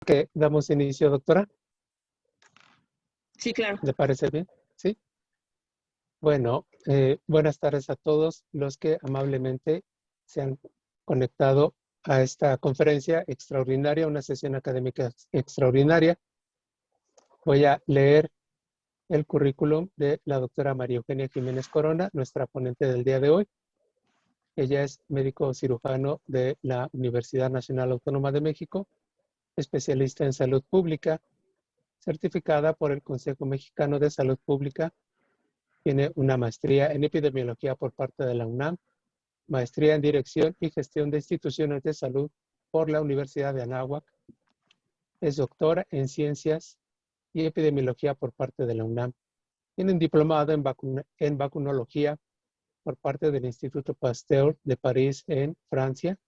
Que damos inicio, doctora. Sí, claro. ¿Le parece bien? Sí. Bueno, buenas tardes a todos los que amablemente se han conectado a esta conferencia extraordinaria, una sesión académica extraordinaria. Voy a leer el currículum de la doctora María Eugenia Jiménez Corona, nuestra ponente del día de hoy. Ella es médico cirujano de la Universidad Nacional Autónoma de México, especialista en salud pública, certificada por el Consejo Mexicano de Salud Pública. Tiene una maestría en epidemiología por parte de la UNAM, maestría en dirección y gestión de instituciones de salud por la Universidad de Anáhuac. Es doctora en ciencias y epidemiología por parte de la UNAM. Tiene un diplomado en vacunología por parte del Instituto Pasteur de París en Francia.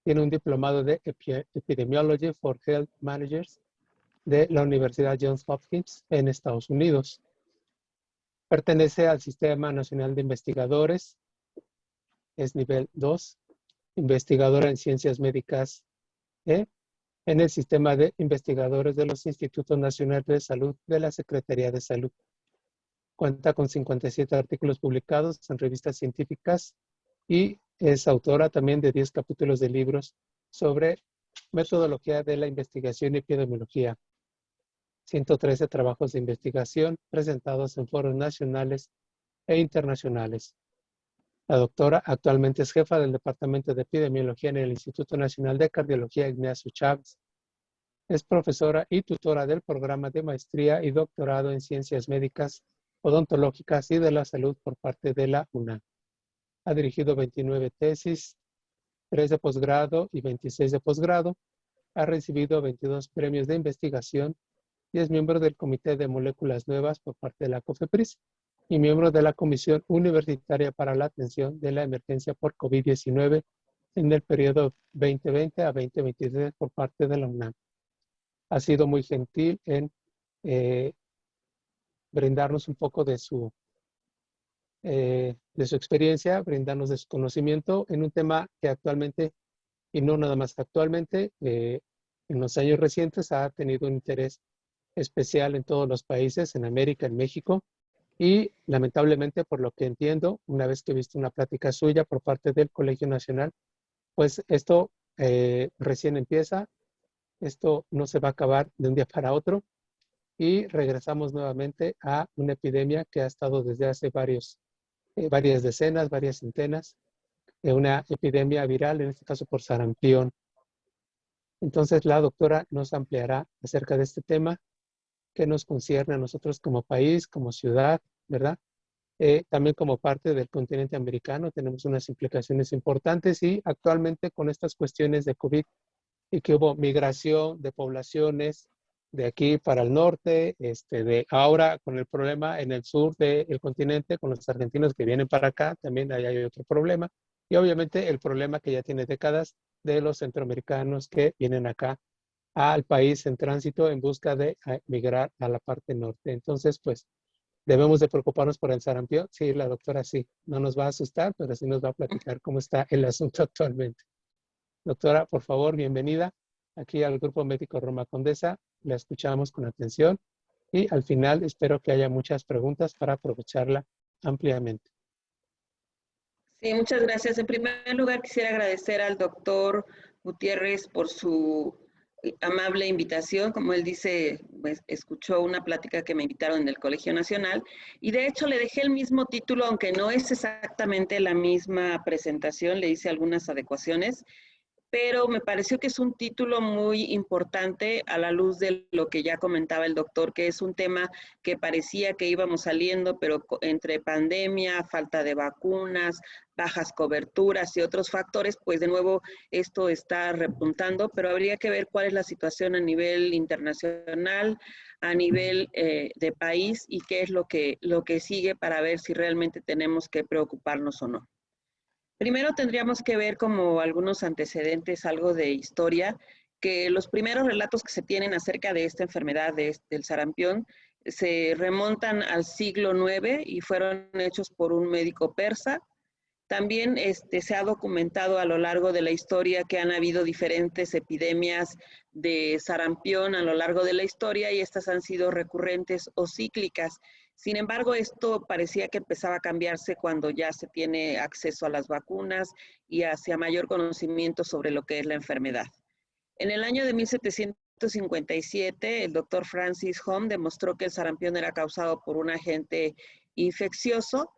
Tiene un diplomado de Epidemiology for Health Managers de la Universidad Johns Hopkins en Estados Unidos. Pertenece al Sistema Nacional de Investigadores, es nivel 2, investigadora en Ciencias Médicas en el Sistema de Investigadores de los Institutos Nacionales de Salud de la Secretaría de Salud. Cuenta con 57 artículos publicados en revistas científicas y es autora también de 10 capítulos de libros sobre metodología de la investigación y epidemiología. 113 trabajos de investigación presentados en foros nacionales e internacionales. La doctora actualmente es jefa del Departamento de Epidemiología en el Instituto Nacional de Cardiología Ignacio Chávez. Es profesora y tutora del programa de maestría y doctorado en Ciencias Médicas, Odontológicas y de la Salud por parte de la UNAM. Ha dirigido 29 tesis, 3 de posgrado y 26 de posgrado. Ha recibido 22 premios de investigación y es miembro del Comité de Moléculas Nuevas por parte de la COFEPRIS y miembro de la Comisión Universitaria para la Atención de la Emergencia por COVID-19 en el periodo 2020 a 2023 por parte de la UNAM. Ha sido muy gentil en brindarnos un poco de su experiencia, brindarnos de su conocimiento en un tema que actualmente, y no nada más actualmente, en los años recientes ha tenido un interés especial en todos los países, en América, en México, y lamentablemente, por lo que entiendo, una vez que he visto una plática suya por parte del Colegio Nacional, pues esto recién empieza, esto no se va a acabar de un día para otro, y regresamos nuevamente a una epidemia que ha estado desde hace varias decenas, varias centenas, una epidemia viral, en este caso por sarampión. Entonces la doctora nos ampliará acerca de este tema que nos concierne a nosotros como país, como ciudad, ¿verdad? También como parte del continente americano tenemos unas implicaciones importantes y actualmente con estas cuestiones de COVID y que hubo migración de poblaciones de aquí para el norte, de ahora con el problema en el sur del continente, con los argentinos que vienen para acá, también ahí hay otro problema. Y obviamente el problema que ya tiene décadas de los centroamericanos que vienen acá al país en tránsito en busca de migrar a la parte norte. Entonces, pues, ¿debemos de preocuparnos por el sarampión? Sí, la doctora sí. No nos va a asustar, pero sí nos va a platicar cómo está el asunto actualmente. Doctora, por favor, bienvenida aquí al Grupo Médico Roma Condesa. La escuchamos con atención y al final espero que haya muchas preguntas para aprovecharla ampliamente. Sí, muchas gracias. En primer lugar, quisiera agradecer al doctor Gutiérrez por su amable invitación. Como él dice, pues, escuchó una plática que me invitaron en el Colegio Nacional y de hecho le dejé el mismo título, aunque no es exactamente la misma presentación, le hice algunas adecuaciones, pero me pareció que es un título muy importante a la luz de lo que ya comentaba el doctor, que es un tema que parecía que íbamos saliendo, pero entre pandemia, falta de vacunas, bajas coberturas y otros factores, pues de nuevo esto está repuntando, pero habría que ver cuál es la situación a nivel internacional, a nivel de país y qué es lo que sigue para ver si realmente tenemos que preocuparnos o no. Primero tendríamos que ver como algunos antecedentes, algo de historia, que los primeros relatos que se tienen acerca de esta enfermedad del sarampión se remontan al siglo IX y fueron hechos por un médico persa También se ha documentado a lo largo de la historia que han habido diferentes epidemias de sarampión a lo largo de la historia y estas han sido recurrentes o cíclicas. Sin embargo, esto parecía que empezaba a cambiarse cuando ya se tiene acceso a las vacunas y hacia mayor conocimiento sobre lo que es la enfermedad. En el año de 1757, el doctor Francis Home demostró que el sarampión era causado por un agente infeccioso.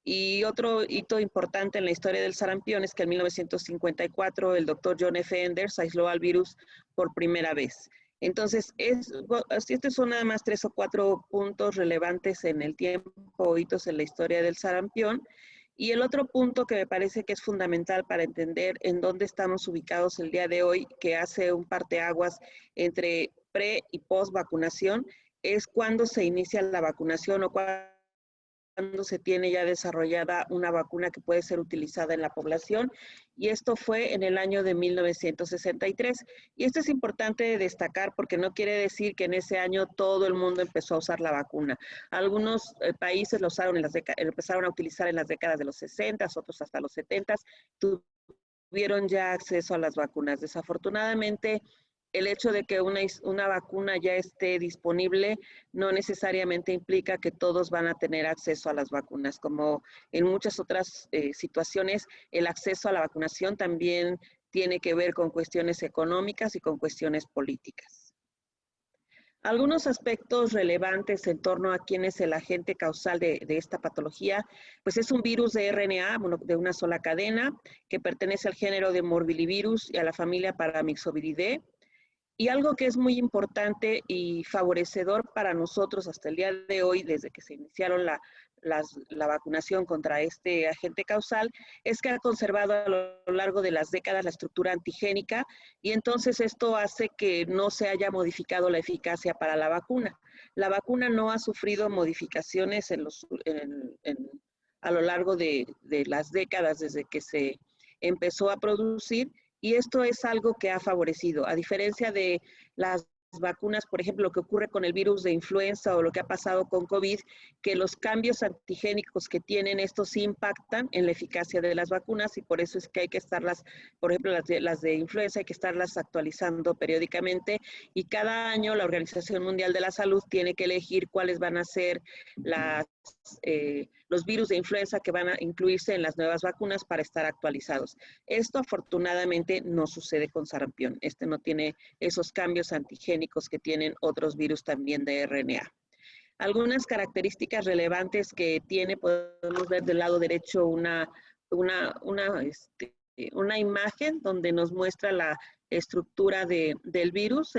Y otro hito importante en la historia del sarampión es que en 1954 el doctor John F. Enders aisló al virus por primera vez. Entonces, estos son nada más 3 o 4 puntos relevantes en el tiempo, hitos en la historia del sarampión. Y el otro punto que me parece que es fundamental para entender en dónde estamos ubicados el día de hoy, que hace un parteaguas entre pre y post vacunación, es cuando se inicia la vacunación o cuando se tiene ya desarrollada una vacuna que puede ser utilizada en la población, y esto fue en el año de 1963. Y esto es importante destacar porque no quiere decir que en ese año todo el mundo empezó a usar la vacuna. Algunos países lo usaron empezaron a utilizar en las décadas de los 60, otros hasta los 70, tuvieron ya acceso a las vacunas. Desafortunadamente, el hecho de que una vacuna ya esté disponible no necesariamente implica que todos van a tener acceso a las vacunas. Como en muchas otras situaciones, el acceso a la vacunación también tiene que ver con cuestiones económicas y con cuestiones políticas. Algunos aspectos relevantes en torno a quién es el agente causal de esta patología, pues es un virus de RNA, de una sola cadena, que pertenece al género de Morbillivirus y a la familia Paramyxoviridae. Y algo que es muy importante y favorecedor para nosotros hasta el día de hoy, desde que se iniciaron la vacunación contra este agente causal, es que ha conservado a lo largo de las décadas la estructura antigénica y entonces esto hace que no se haya modificado la eficacia para la vacuna. La vacuna no ha sufrido modificaciones a lo largo de las décadas desde que se empezó a producir. Y esto es algo que ha favorecido, a diferencia de las vacunas, por ejemplo, lo que ocurre con el virus de influenza o lo que ha pasado con COVID, que los cambios antigénicos que tienen estos sí impactan en la eficacia de las vacunas y por eso es que hay que estarlas, por ejemplo, las de influenza, hay que estarlas actualizando periódicamente y cada año la Organización Mundial de la Salud tiene que elegir cuáles van a ser los virus de influenza que van a incluirse en las nuevas vacunas para estar actualizados. Esto afortunadamente no sucede con sarampión. Este no tiene esos cambios antigénicos que tienen otros virus también de RNA. Algunas características relevantes que tiene, podemos ver del lado derecho una imagen donde nos muestra la estructura del virus.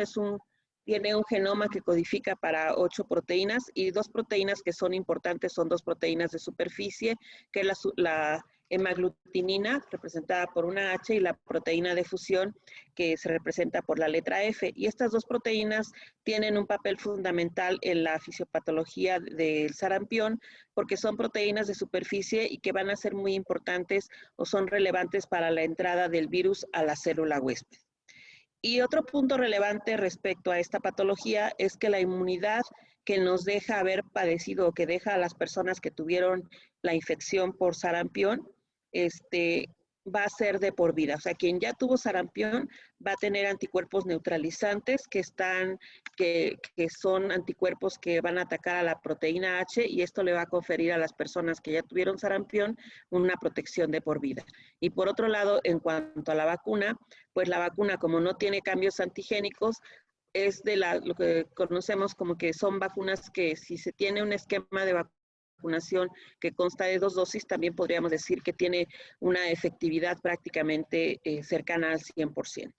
Tiene un genoma que codifica para 8 proteínas y 2 proteínas que son importantes, son 2 proteínas de superficie, que es la hemaglutinina, representada por una H, y la proteína de fusión, que se representa por la letra F. Y estas 2 proteínas tienen un papel fundamental en la fisiopatología del sarampión, porque son proteínas de superficie y que van a ser muy importantes o son relevantes para la entrada del virus a la célula huésped. Y otro punto relevante respecto a esta patología es que la inmunidad que nos deja haber padecido o que deja a las personas que tuvieron la infección por sarampión, va a ser de por vida. O sea, quien ya tuvo sarampión va a tener anticuerpos neutralizantes que son anticuerpos que van a atacar a la proteína H y esto le va a conferir a las personas que ya tuvieron sarampión una protección de por vida. Y por otro lado, en cuanto a la vacuna, pues la vacuna como no tiene cambios antigénicos, es de lo que conocemos como que son vacunas que si se tiene un esquema de vacunación que consta de 2 dosis, también podríamos decir que tiene una efectividad prácticamente cercana al 100%.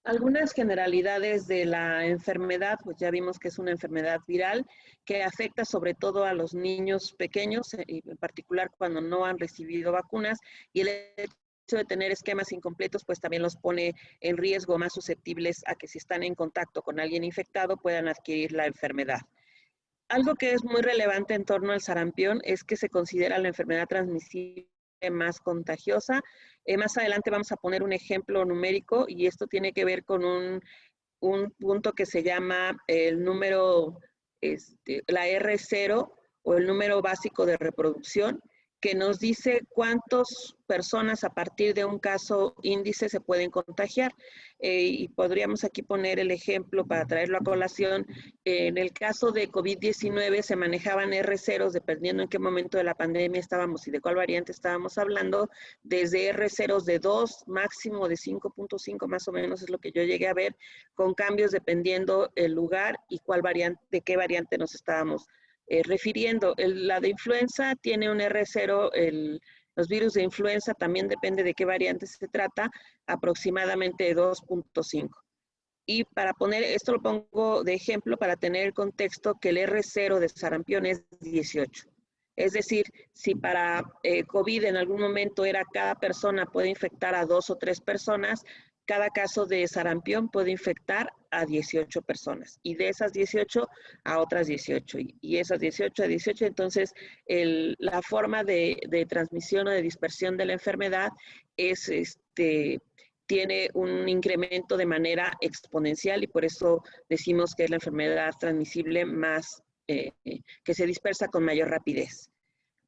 Algunas generalidades de la enfermedad, pues ya vimos que es una enfermedad viral que afecta sobre todo a los niños pequeños, en particular cuando no han recibido vacunas, y el hecho de tener esquemas incompletos, pues también los pone en riesgo, más susceptibles a que si están en contacto con alguien infectado puedan adquirir la enfermedad. Algo que es muy relevante en torno al sarampión es que se considera la enfermedad transmisible más contagiosa. Más adelante vamos a poner un ejemplo numérico y esto tiene que ver con un punto que se llama el número, la R0 o el número básico de reproducción, que nos dice cuántas personas a partir de un caso índice se pueden contagiar. Y podríamos aquí poner el ejemplo para traerlo a colación. En el caso de COVID-19 se manejaban R0, dependiendo en qué momento de la pandemia estábamos y de cuál variante estábamos hablando, desde R0 de 2, máximo de 5.5 más o menos es lo que yo llegué a ver, con cambios dependiendo el lugar y cuál variante, de qué variante nos estábamos refiriendo. La de influenza tiene un R0, los virus de influenza también depende de qué variante se trata, aproximadamente 2.5. Y para poner, esto lo pongo de ejemplo para tener el contexto que el R0 de sarampión es 18. Es decir, si para COVID en algún momento era cada persona puede infectar a 2 o 3 personas, cada caso de sarampión puede infectar a 18 personas. Y de esas 18 a otras 18. Y esas 18 a 18, entonces la forma de transmisión o de dispersión de la enfermedad es tiene un incremento de manera exponencial y por eso decimos que es la enfermedad transmisible más, que se dispersa con mayor rapidez.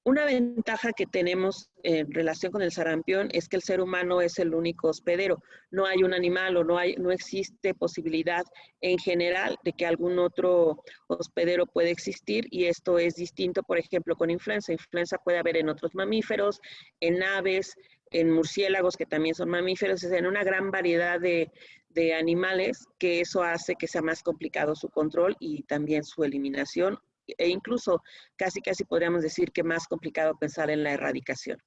Una ventaja que tenemos en relación con el sarampión es que el ser humano es el único hospedero. No hay un animal o no existe posibilidad en general de que algún otro hospedero pueda existir y esto es distinto, por ejemplo, con influenza. Influenza puede haber en otros mamíferos, en aves, en murciélagos que también son mamíferos, es en una gran variedad de animales que eso hace que sea más complicado su control y también su eliminación e incluso casi podríamos decir que más complicado pensar en la erradicación.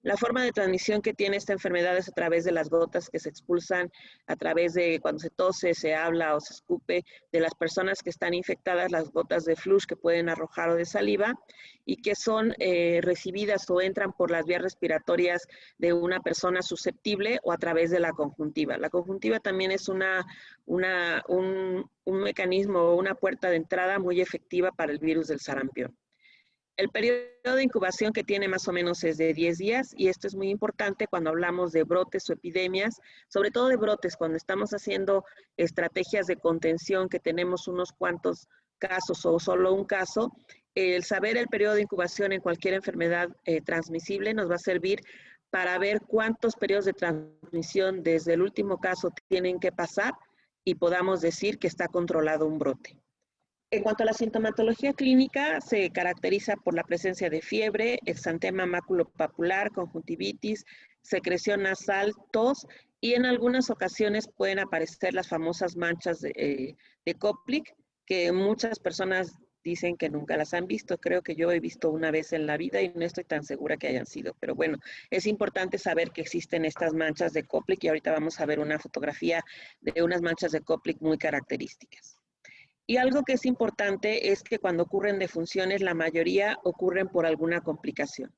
La forma de transmisión que tiene esta enfermedad es a través de las gotas que se expulsan, a través de cuando se tose, se habla o se escupe de las personas que están infectadas, las gotas de flush que pueden arrojar o de saliva y que son recibidas o entran por las vías respiratorias de una persona susceptible o a través de la conjuntiva. La conjuntiva también es un mecanismo o una puerta de entrada muy efectiva para el virus del sarampión. El periodo de incubación que tiene más o menos es de 10 días y esto es muy importante cuando hablamos de brotes o epidemias, sobre todo de brotes, cuando estamos haciendo estrategias de contención que tenemos unos cuantos casos o solo un caso, el saber el periodo de incubación en cualquier enfermedad transmisible nos va a servir para ver cuántos periodos de transmisión desde el último caso tienen que pasar y podamos decir que está controlado un brote. En cuanto a la sintomatología clínica, se caracteriza por la presencia de fiebre, exantema maculopapular, conjuntivitis, secreción nasal, tos y en algunas ocasiones pueden aparecer las famosas manchas de Koplik, que muchas personas dicen que nunca las han visto. Creo que yo he visto una vez en la vida y no estoy tan segura que hayan sido. Pero bueno, es importante saber que existen estas manchas de Koplik y ahorita vamos a ver una fotografía de unas manchas de Koplik muy características. Y algo que es importante es que cuando ocurren defunciones, la mayoría ocurren por alguna complicación.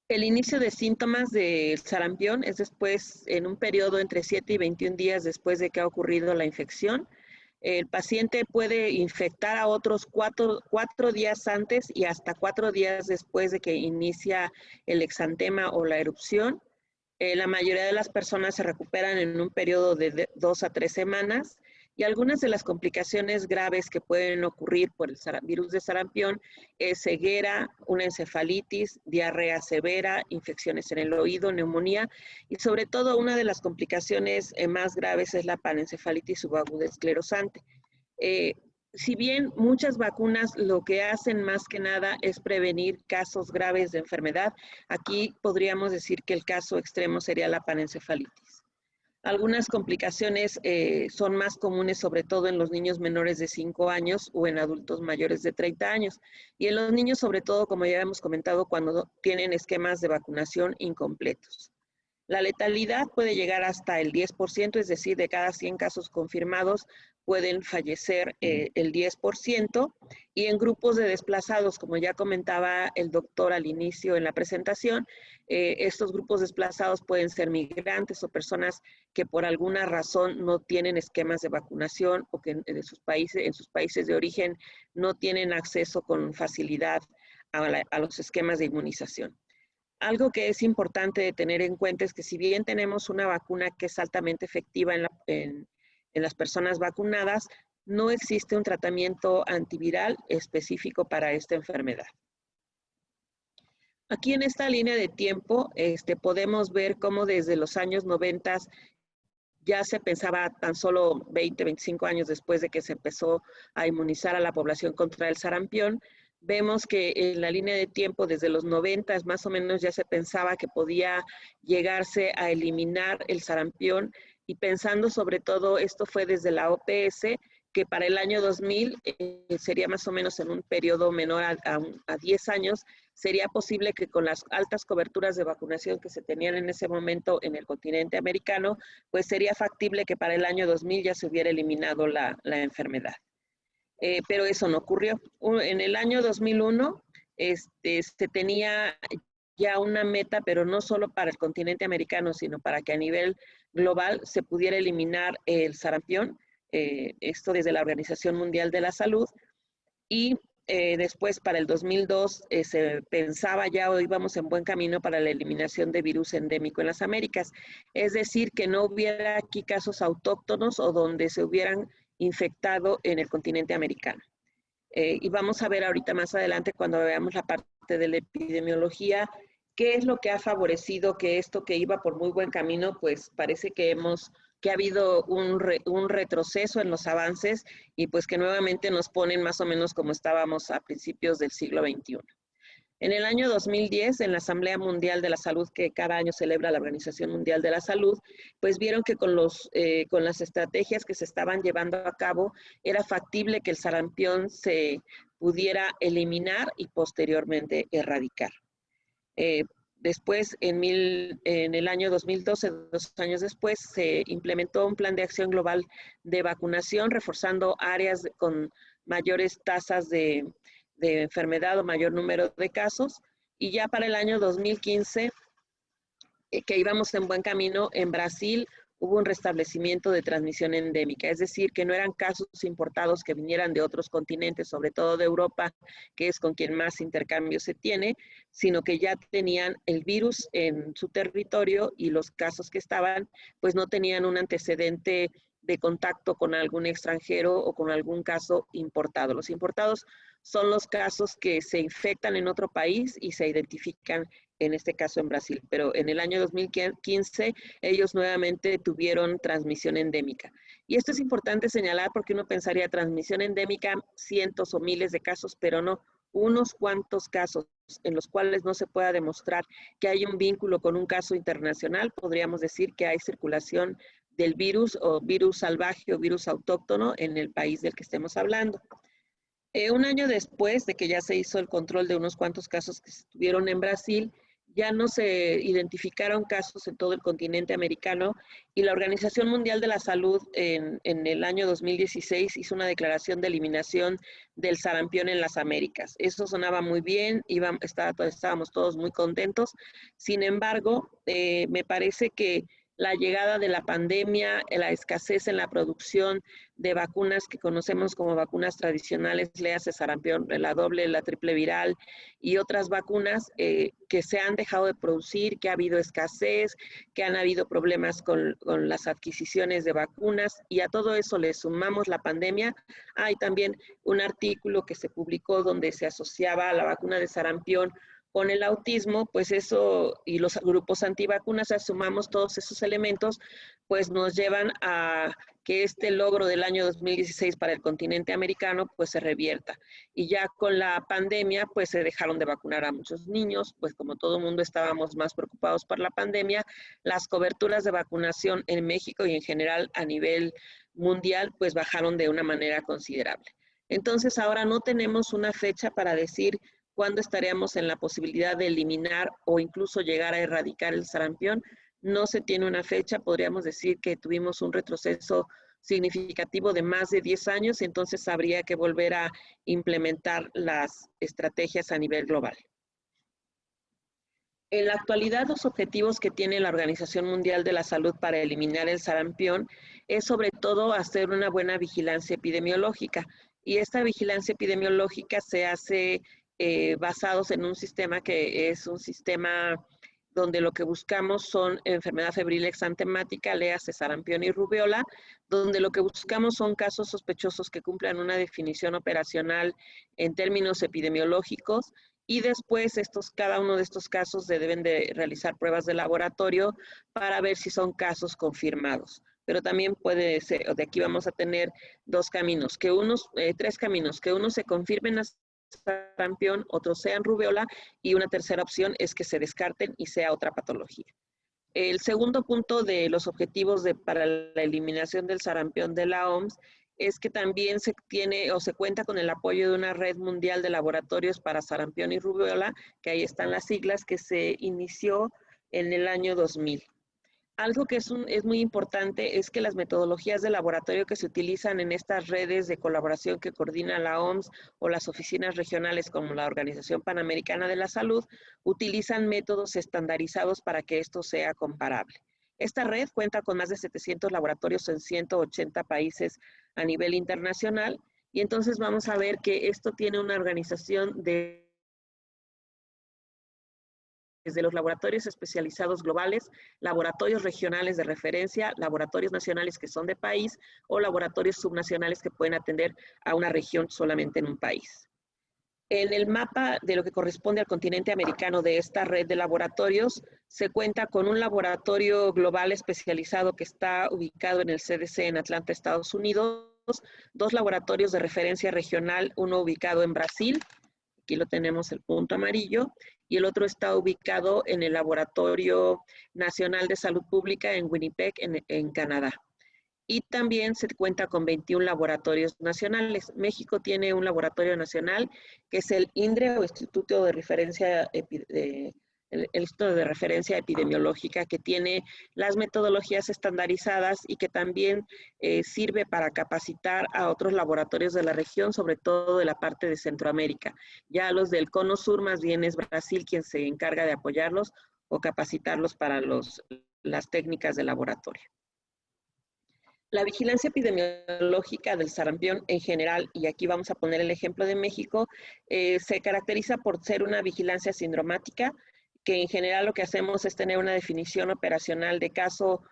El inicio de síntomas del sarampión es después, en un periodo entre 7 y 21 días después de que ha ocurrido la infección. El paciente puede infectar a otros 4 días antes y hasta 4 días después de que inicia el exantema o la erupción. La mayoría de las personas se recuperan en un periodo de 2 a 3 semanas. Y algunas de las complicaciones graves que pueden ocurrir por el virus de sarampión es ceguera, una encefalitis, diarrea severa, infecciones en el oído, neumonía y sobre todo una de las complicaciones más graves es la panencefalitis subaguda esclerosante. Si bien muchas vacunas lo que hacen más que nada es prevenir casos graves de enfermedad, aquí podríamos decir que el caso extremo sería la panencefalitis. Algunas complicaciones son más comunes, sobre todo en los niños menores de 5 años o en adultos mayores de 30 años. Y en los niños, sobre todo, como ya hemos comentado, cuando tienen esquemas de vacunación incompletos. La letalidad puede llegar hasta el 10%, es decir, de cada 100 casos confirmados pueden fallecer el 10%, y en grupos de desplazados, como ya comentaba el doctor al inicio en la presentación, estos grupos desplazados pueden ser migrantes o personas que por alguna razón no tienen esquemas de vacunación o que en sus países de origen no tienen acceso con facilidad a los esquemas de inmunización. Algo que es importante de tener en cuenta es que si bien tenemos una vacuna que es altamente efectiva en las personas vacunadas, no existe un tratamiento antiviral específico para esta enfermedad. Aquí en esta línea de tiempo podemos ver cómo desde los años 90 ya se pensaba, tan solo 20, 25 años después de que se empezó a inmunizar a la población contra el sarampión, vemos que en la línea de tiempo desde los 90 más o menos ya se pensaba que podía llegarse a eliminar el sarampión, y pensando sobre todo, esto fue desde la OPS, que para el año 2000 sería más o menos en un periodo menor a 10 años, sería posible que con las altas coberturas de vacunación que se tenían en ese momento en el continente americano, pues sería factible que para el año 2000 ya se hubiera eliminado la enfermedad. Pero eso no ocurrió. En el año 2001 se tenía ya una meta, pero no solo para el continente americano, sino para que a nivel global se pudiera eliminar el sarampión, esto desde la Organización Mundial de la Salud, y después para el 2002 se pensaba ya, o íbamos en buen camino para la eliminación de virus endémico en las Américas, es decir, que no hubiera aquí casos autóctonos o donde se hubieran infectado en el continente americano. Y vamos a ver ahorita más adelante, cuando veamos la parte de la epidemiología, qué es lo que ha favorecido que esto que iba por muy buen camino, pues parece que ha habido un retroceso en los avances, y pues que nuevamente nos ponen más o menos como estábamos a principios del siglo XXI. En el año 2010, en la Asamblea Mundial de la Salud, que cada año celebra la Organización Mundial de la Salud, pues vieron que con las estrategias que se estaban llevando a cabo, era factible que el sarampión se pudiera eliminar y posteriormente erradicar. Después, en el año 2012, 2 años después, se implementó un plan de acción global de vacunación, reforzando áreas con mayores tasas de enfermedad o mayor número de casos. Y ya para el año 2015, que íbamos en buen camino, en Brasil hubo un restablecimiento de transmisión endémica, es decir, que no eran casos importados que vinieran de otros continentes, sobre todo de Europa, que es con quien más intercambio se tiene, sino que ya tenían el virus en su territorio, y los casos que estaban, pues no tenían un antecedente de contacto con algún extranjero o con algún caso importado. Los importados son los casos que se infectan en otro país y se identifican, en este caso en Brasil, pero en el año 2015 ellos nuevamente tuvieron transmisión endémica. Y esto es importante señalar, porque uno pensaría transmisión endémica, cientos o miles de casos, pero no, unos cuantos casos en los cuales no se pueda demostrar que hay un vínculo con un caso internacional. Podríamos decir que hay circulación del virus, o virus salvaje o virus autóctono, en el país del que estemos hablando. Un año después de que ya se hizo el control de unos cuantos casos que estuvieron en Brasil, ya no se identificaron casos en todo el continente americano, y la Organización Mundial de la Salud en el año 2016 hizo una declaración de eliminación del sarampión en las Américas. Eso sonaba muy bien, estábamos todos muy contentos. Sin embargo, me parece que la llegada de la pandemia, la escasez en la producción de vacunas que conocemos como vacunas tradicionales, léase sarampión, la doble, la triple viral y otras vacunas que se han dejado de producir, que ha habido escasez, que han habido problemas con las adquisiciones de vacunas, y a todo eso le sumamos la pandemia. Hay también un artículo que se publicó donde se asociaba a la vacuna de sarampión con el autismo, pues eso, y los grupos antivacunas, sumamos todos esos elementos, pues nos llevan a que este logro del año 2016 para el continente americano pues se revierta. Y ya con la pandemia pues se dejaron de vacunar a muchos niños, pues como todo el mundo estábamos más preocupados por la pandemia, las coberturas de vacunación en México y en general a nivel mundial pues bajaron de una manera considerable. Entonces ahora no tenemos una fecha para decir cuándo estaríamos en la posibilidad de eliminar o incluso llegar a erradicar el sarampión. No se tiene una fecha, podríamos decir que tuvimos un retroceso significativo de más de 10 años, entonces habría que volver a implementar las estrategias a nivel global. En la actualidad, los objetivos que tiene la Organización Mundial de la Salud para eliminar el sarampión es sobre todo hacer una buena vigilancia epidemiológica, y esta vigilancia epidemiológica se hace basados en un sistema que es un sistema donde lo que buscamos son enfermedad febril exantemática, léase sarampión y rubiola, donde lo que buscamos son casos sospechosos que cumplan una definición operacional en términos epidemiológicos, y después cada uno de estos casos se deben de realizar pruebas de laboratorio para ver si son casos confirmados. Pero también puede ser, de aquí vamos a tener tres caminos, que unos se confirmen a sarampión, otros sean rubiola, y una tercera opción es que se descarten y sea otra patología. El segundo punto de los objetivos para la eliminación del sarampión de la OMS es que también se tiene o se cuenta con el apoyo de una red mundial de laboratorios para sarampión y rubiola, que ahí están las siglas, que se inició en el año 2000. Algo que es muy importante es que las metodologías de laboratorio que se utilizan en estas redes de colaboración que coordina la OMS o las oficinas regionales como la Organización Panamericana de la Salud, utilizan métodos estandarizados para que esto sea comparable. Esta red cuenta con más de 700 laboratorios en 180 países a nivel internacional, y entonces vamos a ver que esto tiene una organización desde los laboratorios especializados globales, laboratorios regionales de referencia, laboratorios nacionales que son de país o laboratorios subnacionales que pueden atender a una región solamente en un país. En el mapa de lo que corresponde al continente americano de esta red de laboratorios, se cuenta con un laboratorio global especializado que está ubicado en el CDC en Atlanta, Estados Unidos, dos laboratorios de referencia regional, uno ubicado en Brasil, aquí lo tenemos el punto amarillo, y el otro está ubicado en el Laboratorio Nacional de Salud Pública en Winnipeg, en Canadá. Y también se cuenta con 21 laboratorios nacionales. México tiene un laboratorio nacional que es el INDRE, o Instituto de Referencia el Instituto de Referencia Epidemiológica, que tiene las metodologías estandarizadas y que también sirve para capacitar a otros laboratorios de la región, sobre todo de la parte de Centroamérica. Ya los del Cono Sur más bien es Brasil quien se encarga de apoyarlos o capacitarlos para las técnicas de laboratorio. La vigilancia epidemiológica del sarampión en general, y aquí vamos a poner el ejemplo de México, se caracteriza por ser una vigilancia sindromática, que en general lo que hacemos es tener una definición operacional de caso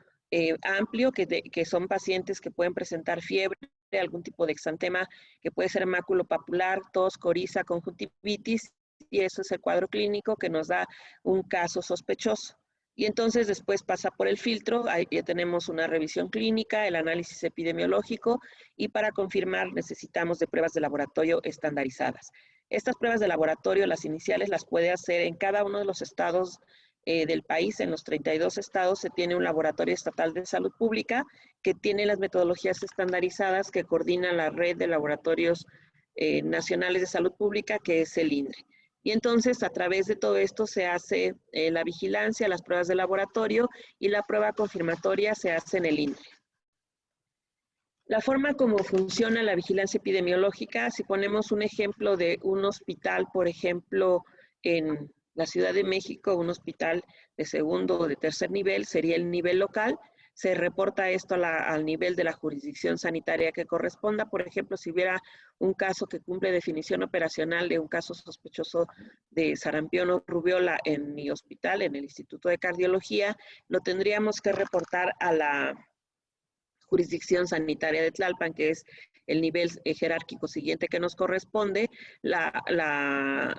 amplio, que son pacientes que pueden presentar fiebre, algún tipo de exantema, que puede ser maculopapular, tos, coriza, conjuntivitis, y eso es el cuadro clínico que nos da un caso sospechoso. Y entonces después pasa por el filtro, ahí ya tenemos una revisión clínica, el análisis epidemiológico, y para confirmar necesitamos de pruebas de laboratorio estandarizadas. Estas pruebas de laboratorio, las iniciales, las puede hacer en cada uno de los estados del país. En los 32 estados se tiene un laboratorio estatal de salud pública que tiene las metodologías estandarizadas que coordina la red de laboratorios nacionales de salud pública, que es el INDRE. Y entonces, a través de todo esto se hace la vigilancia, las pruebas de laboratorio, y la prueba confirmatoria se hace en el INDRE. La forma como funciona la vigilancia epidemiológica, si ponemos un ejemplo de un hospital, por ejemplo, en la Ciudad de México, un hospital de segundo o de tercer nivel, sería el nivel local. Se reporta esto al nivel de la jurisdicción sanitaria que corresponda. Por ejemplo, si hubiera un caso que cumple definición operacional de un caso sospechoso de sarampión o rubiola en mi hospital, en el Instituto de Cardiología, lo tendríamos que reportar a la jurisdicción sanitaria de Tlalpan, que es el nivel jerárquico siguiente que nos corresponde. La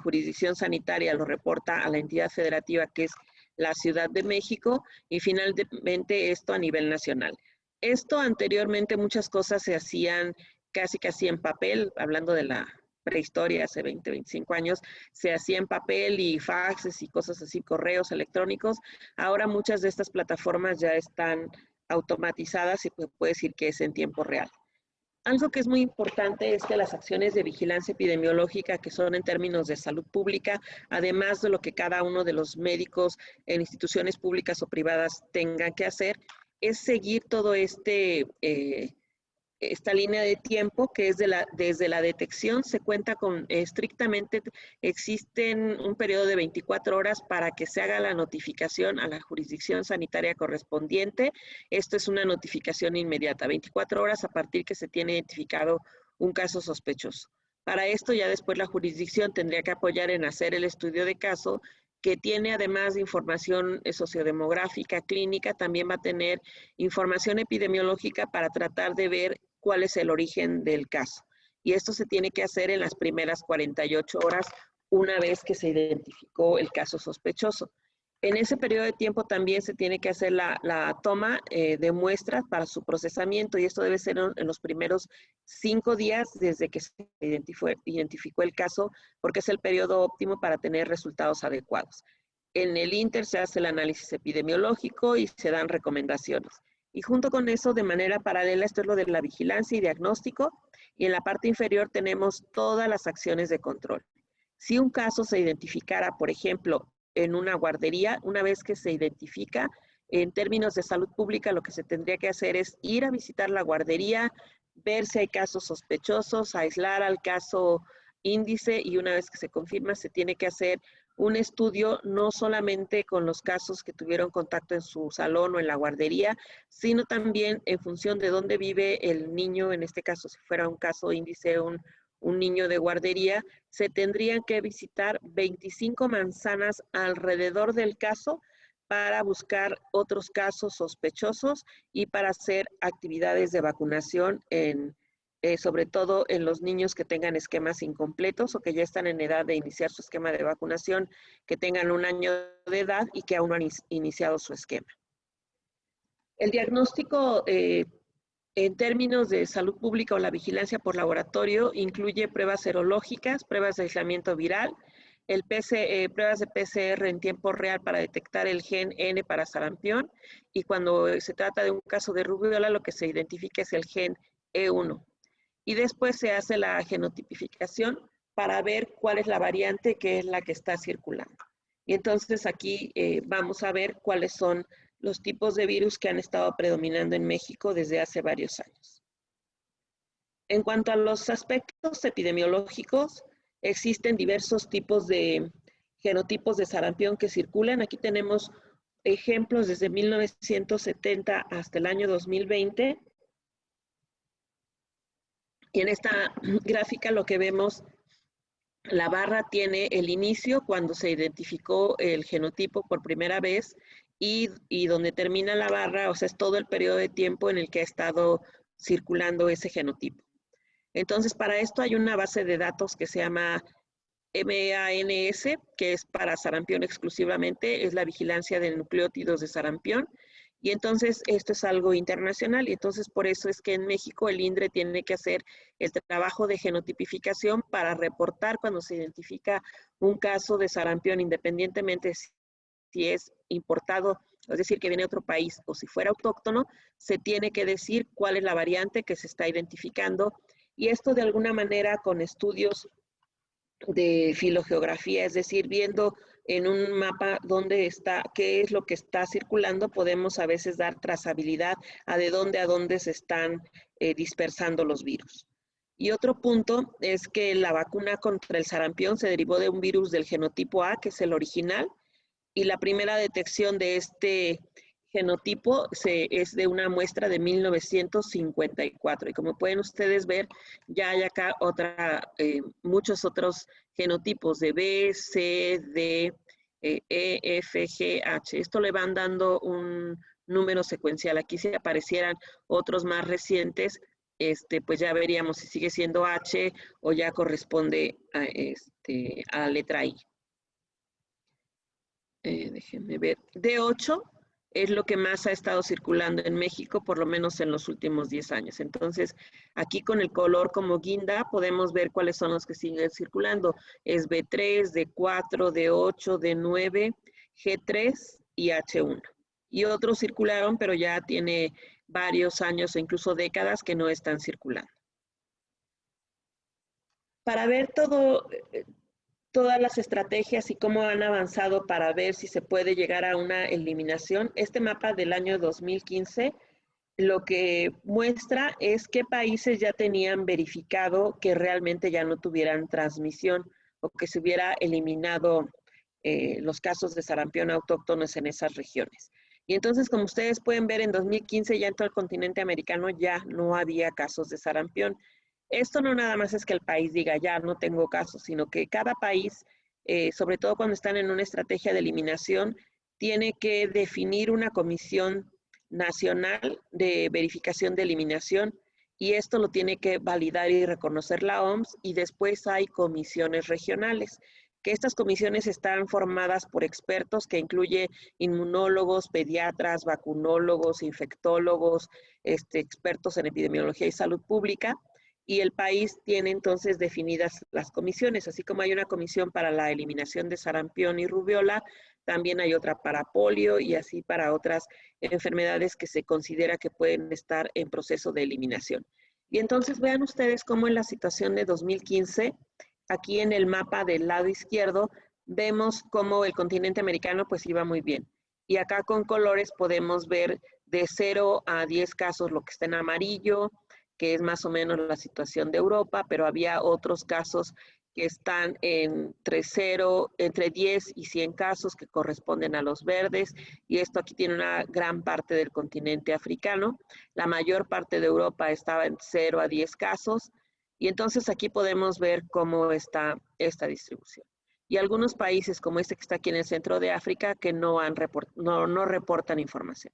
jurisdicción sanitaria lo reporta a la entidad federativa, que es la Ciudad de México, y finalmente esto a nivel nacional. Esto anteriormente muchas cosas se hacían casi en papel, hablando de la prehistoria, hace 20, 25 años, se hacía en papel y faxes y cosas así, correos electrónicos. Ahora muchas de estas plataformas ya están automatizadas y puede decir que es en tiempo real. Algo que es muy importante es que las acciones de vigilancia epidemiológica, que son en términos de salud pública, además de lo que cada uno de los médicos en instituciones públicas o privadas tengan que hacer, es seguir todo esta línea de tiempo que es desde la detección. Se cuenta con estrictamente, existen un periodo de 24 horas para que se haga la notificación a la jurisdicción sanitaria correspondiente. Esto es una notificación inmediata, 24 horas a partir que se tiene identificado un caso sospechoso. Para esto ya después la jurisdicción tendría que apoyar en hacer el estudio de caso, que tiene además de información sociodemográfica, clínica, también va a tener información epidemiológica para tratar de ver cuál es el origen del caso. Y esto se tiene que hacer en las primeras 48 horas una vez que se identificó el caso sospechoso. En ese periodo de tiempo también se tiene que hacer la toma de muestras para su procesamiento y esto debe ser en los primeros 5 días desde que se identificó el caso, porque es el periodo óptimo para tener resultados adecuados. En el Inter se hace el análisis epidemiológico y se dan recomendaciones. Y junto con eso, de manera paralela, esto es lo de la vigilancia y diagnóstico, y en la parte inferior tenemos todas las acciones de control. Si un caso se identificara, por ejemplo, en una guardería, una vez que se identifica, en términos de salud pública, lo que se tendría que hacer es ir a visitar la guardería, ver si hay casos sospechosos, aislar al caso índice y una vez que se confirma, se tiene que hacer un estudio no solamente con los casos que tuvieron contacto en su salón o en la guardería, sino también en función de dónde vive el niño, en este caso, si fuera un caso índice, un niño de guardería, se tendrían que visitar 25 manzanas alrededor del caso para buscar otros casos sospechosos y para hacer actividades de vacunación sobre todo en los niños que tengan esquemas incompletos o que ya están en edad de iniciar su esquema de vacunación, que tengan 1 año de edad y que aún no han iniciado su esquema. El diagnóstico en términos de salud pública o la vigilancia por laboratorio incluye pruebas serológicas, pruebas de aislamiento viral, pruebas de PCR en tiempo real para detectar el gen N para sarampión y cuando se trata de un caso de rubiola lo que se identifica es el gen E1. Y después se hace la genotipificación para ver cuál es la variante que es la que está circulando. Y entonces aquí vamos a ver cuáles son los tipos de virus que han estado predominando en México desde hace varios años. En cuanto a los aspectos epidemiológicos, existen diversos tipos de genotipos de sarampión que circulan. Aquí tenemos ejemplos desde 1970 hasta el año 2020. Y en esta gráfica lo que vemos, la barra tiene el inicio cuando se identificó el genotipo por primera vez y donde termina la barra, o sea, es todo el periodo de tiempo en el que ha estado circulando ese genotipo. Entonces, para esto hay una base de datos que se llama MANS, que es para sarampión exclusivamente, es la vigilancia de nucleótidos de sarampión. Y entonces esto es algo internacional y entonces por eso es que en México el INDRE tiene que hacer el trabajo de genotipificación para reportar cuando se identifica un caso de sarampión, independientemente si es importado, es decir, que viene de otro país o si fuera autóctono, se tiene que decir cuál es la variante que se está identificando y esto de alguna manera con estudios de filogeografía, es decir, viendo en un mapa dónde está, qué es lo que está circulando, podemos a veces dar trazabilidad a dónde se están dispersando los virus. Y otro punto es que la vacuna contra el sarampión se derivó de un virus del genotipo A, que es el original, y la primera detección de este genotipo es de una muestra de 1954. Y como pueden ustedes ver, ya hay acá muchos otros genotipos de B, C, D, E, F, G, H. Esto le van dando un número secuencial. Aquí si aparecieran otros más recientes, pues ya veríamos si sigue siendo H o ya corresponde a la letra I. Déjenme ver. D8 es lo que más ha estado circulando en México, por lo menos en los últimos 10 años. Entonces, aquí con el color como guinda podemos ver cuáles son los que siguen circulando. Es B3, D4, D8, D9, G3 y H1. Y otros circularon, pero ya tiene varios años o incluso décadas que no están circulando. Para ver todas las estrategias y cómo han avanzado para ver si se puede llegar a una eliminación. Este mapa del año 2015 lo que muestra es qué países ya tenían verificado que realmente ya no tuvieran transmisión o que se hubiera eliminado los casos de sarampión autóctonos en esas regiones. Y entonces, como ustedes pueden ver, en 2015 ya en todo el continente americano ya no había casos de sarampión. Esto no nada más es que el país diga, ya no tengo casos, sino que cada país, sobre todo cuando están en una estrategia de eliminación, tiene que definir una comisión nacional de verificación de eliminación y esto lo tiene que validar y reconocer la OMS y después hay comisiones regionales. que estas comisiones están formadas por expertos que incluye inmunólogos, pediatras, vacunólogos, infectólogos, expertos en epidemiología y salud pública, y el país tiene entonces definidas las comisiones, así como hay una comisión para la eliminación de sarampión y rubiola, también hay otra para polio y así para otras enfermedades que se considera que pueden estar en proceso de eliminación. Y entonces vean ustedes cómo en la situación de 2015, aquí en el mapa del lado izquierdo, vemos cómo el continente americano pues iba muy bien. Y acá con colores podemos ver de 0 a 10 casos lo que está en amarillo, que es más o menos la situación de Europa, pero había otros casos que están entre 10 y 100 casos que corresponden a los verdes, y esto aquí tiene una gran parte del continente africano. La mayor parte de Europa estaba en 0 a 10 casos, y entonces aquí podemos ver cómo está esta distribución. Y algunos países como este que está aquí en el centro de África que no reportan información.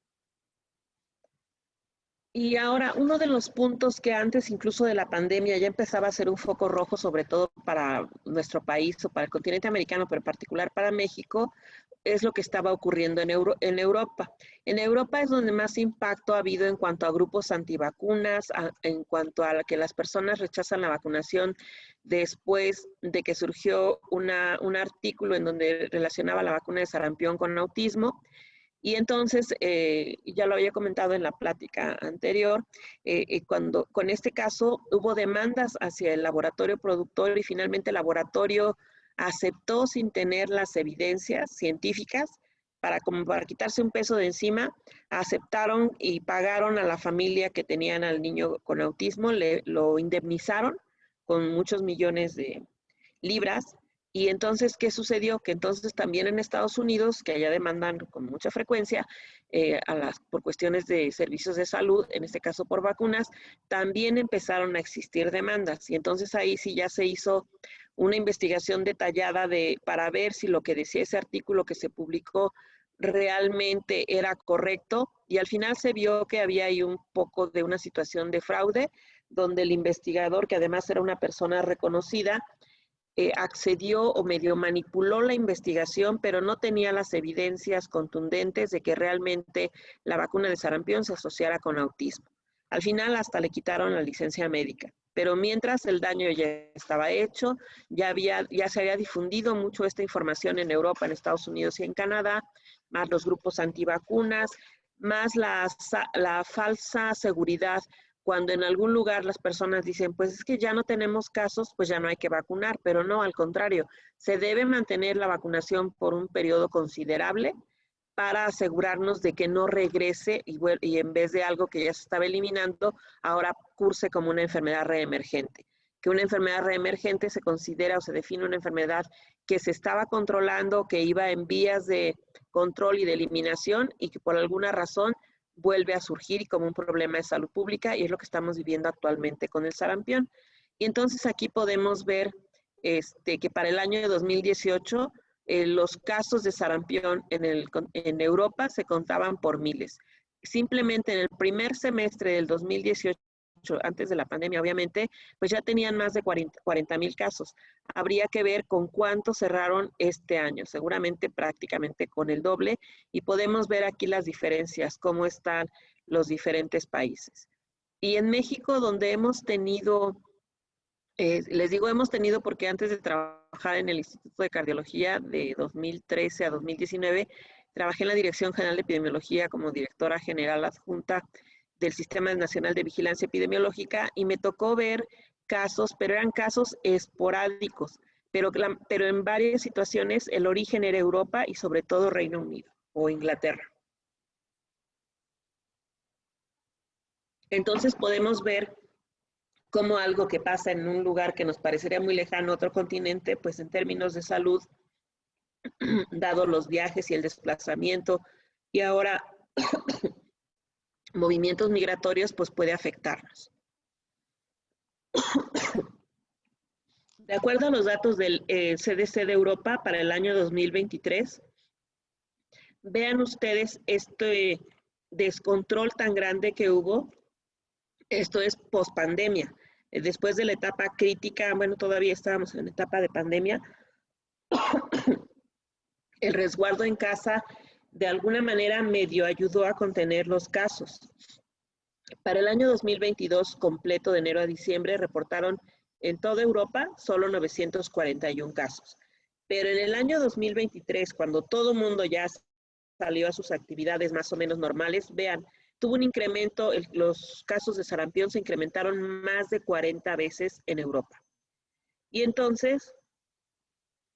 Y ahora, uno de los puntos que antes incluso de la pandemia ya empezaba a ser un foco rojo, sobre todo para nuestro país o para el continente americano, pero en particular para México, es lo que estaba ocurriendo en Europa. En Europa es donde más impacto ha habido en cuanto a grupos antivacunas, en cuanto a que las personas rechazan la vacunación después de que surgió un artículo en donde relacionaba la vacuna de sarampión con autismo. Y entonces, ya lo había comentado en la plática anterior, con este caso hubo demandas hacia el laboratorio productor y finalmente el laboratorio aceptó sin tener las evidencias científicas para quitarse un peso de encima, aceptaron y pagaron a la familia que tenían al niño con autismo, lo indemnizaron con muchos millones de libras. Y entonces, ¿qué sucedió? Que entonces también en Estados Unidos, que allá demandan con mucha frecuencia por cuestiones de servicios de salud, en este caso por vacunas, también empezaron a existir demandas. Y entonces ahí sí ya se hizo una investigación detallada para ver si lo que decía ese artículo que se publicó realmente era correcto. Y al final se vio que había ahí un poco de una situación de fraude, donde el investigador, que además era una persona reconocida, accedió o medio manipuló la investigación, pero no tenía las evidencias contundentes de que realmente la vacuna de sarampión se asociara con autismo. Al final hasta le quitaron la licencia médica, pero mientras el daño ya estaba hecho, ya se había difundido mucho esta información en Europa, en Estados Unidos y en Canadá, más los grupos antivacunas, más la falsa seguridad. Cuando en algún lugar las personas dicen, pues es que ya no tenemos casos, pues ya no hay que vacunar, pero no, al contrario, se debe mantener la vacunación por un periodo considerable para asegurarnos de que no regrese y en vez de algo que ya se estaba eliminando, ahora curse como una enfermedad reemergente. Que una enfermedad reemergente se considera o se define una enfermedad que se estaba controlando, que iba en vías de control y de eliminación y que por alguna razón vuelve a surgir como un problema de salud pública, y es lo que estamos viviendo actualmente con el sarampión. Y entonces aquí podemos ver que para el año de 2018 los casos de sarampión en Europa se contaban por miles. Simplemente en el primer semestre del 2018, antes de la pandemia obviamente, pues ya tenían más de 40,000 casos. Habría que ver con cuánto cerraron este año, seguramente prácticamente con el doble, y podemos ver aquí las diferencias, cómo están los diferentes países. Y en México, donde hemos tenido, les digo hemos tenido porque antes de trabajar en el Instituto de Cardiología de 2013 a 2019, trabajé en la Dirección General de Epidemiología como directora general adjunta del Sistema Nacional de Vigilancia Epidemiológica, y me tocó ver casos, pero eran casos esporádicos, pero en varias situaciones el origen era Europa y sobre todo Reino Unido o Inglaterra. Entonces podemos ver cómo algo que pasa en un lugar que nos parecería muy lejano, otro continente, pues en términos de salud, dado los viajes y el desplazamiento, y ahora movimientos migratorios, pues puede afectarnos. De acuerdo a los datos del CDC de Europa para el año 2023, vean ustedes este descontrol tan grande que hubo. Esto es pospandemia. Después de la etapa crítica, bueno, todavía estábamos en etapa de pandemia, El resguardo en casa de alguna manera medio ayudó a contener los casos. Para el año 2022 completo, de enero a diciembre, reportaron en toda Europa solo 941 casos. Pero en el año 2023, cuando todo el mundo ya salió a sus actividades más o menos normales, vean, tuvo un incremento, los casos de sarampión se incrementaron más de 40 veces en Europa. Y entonces,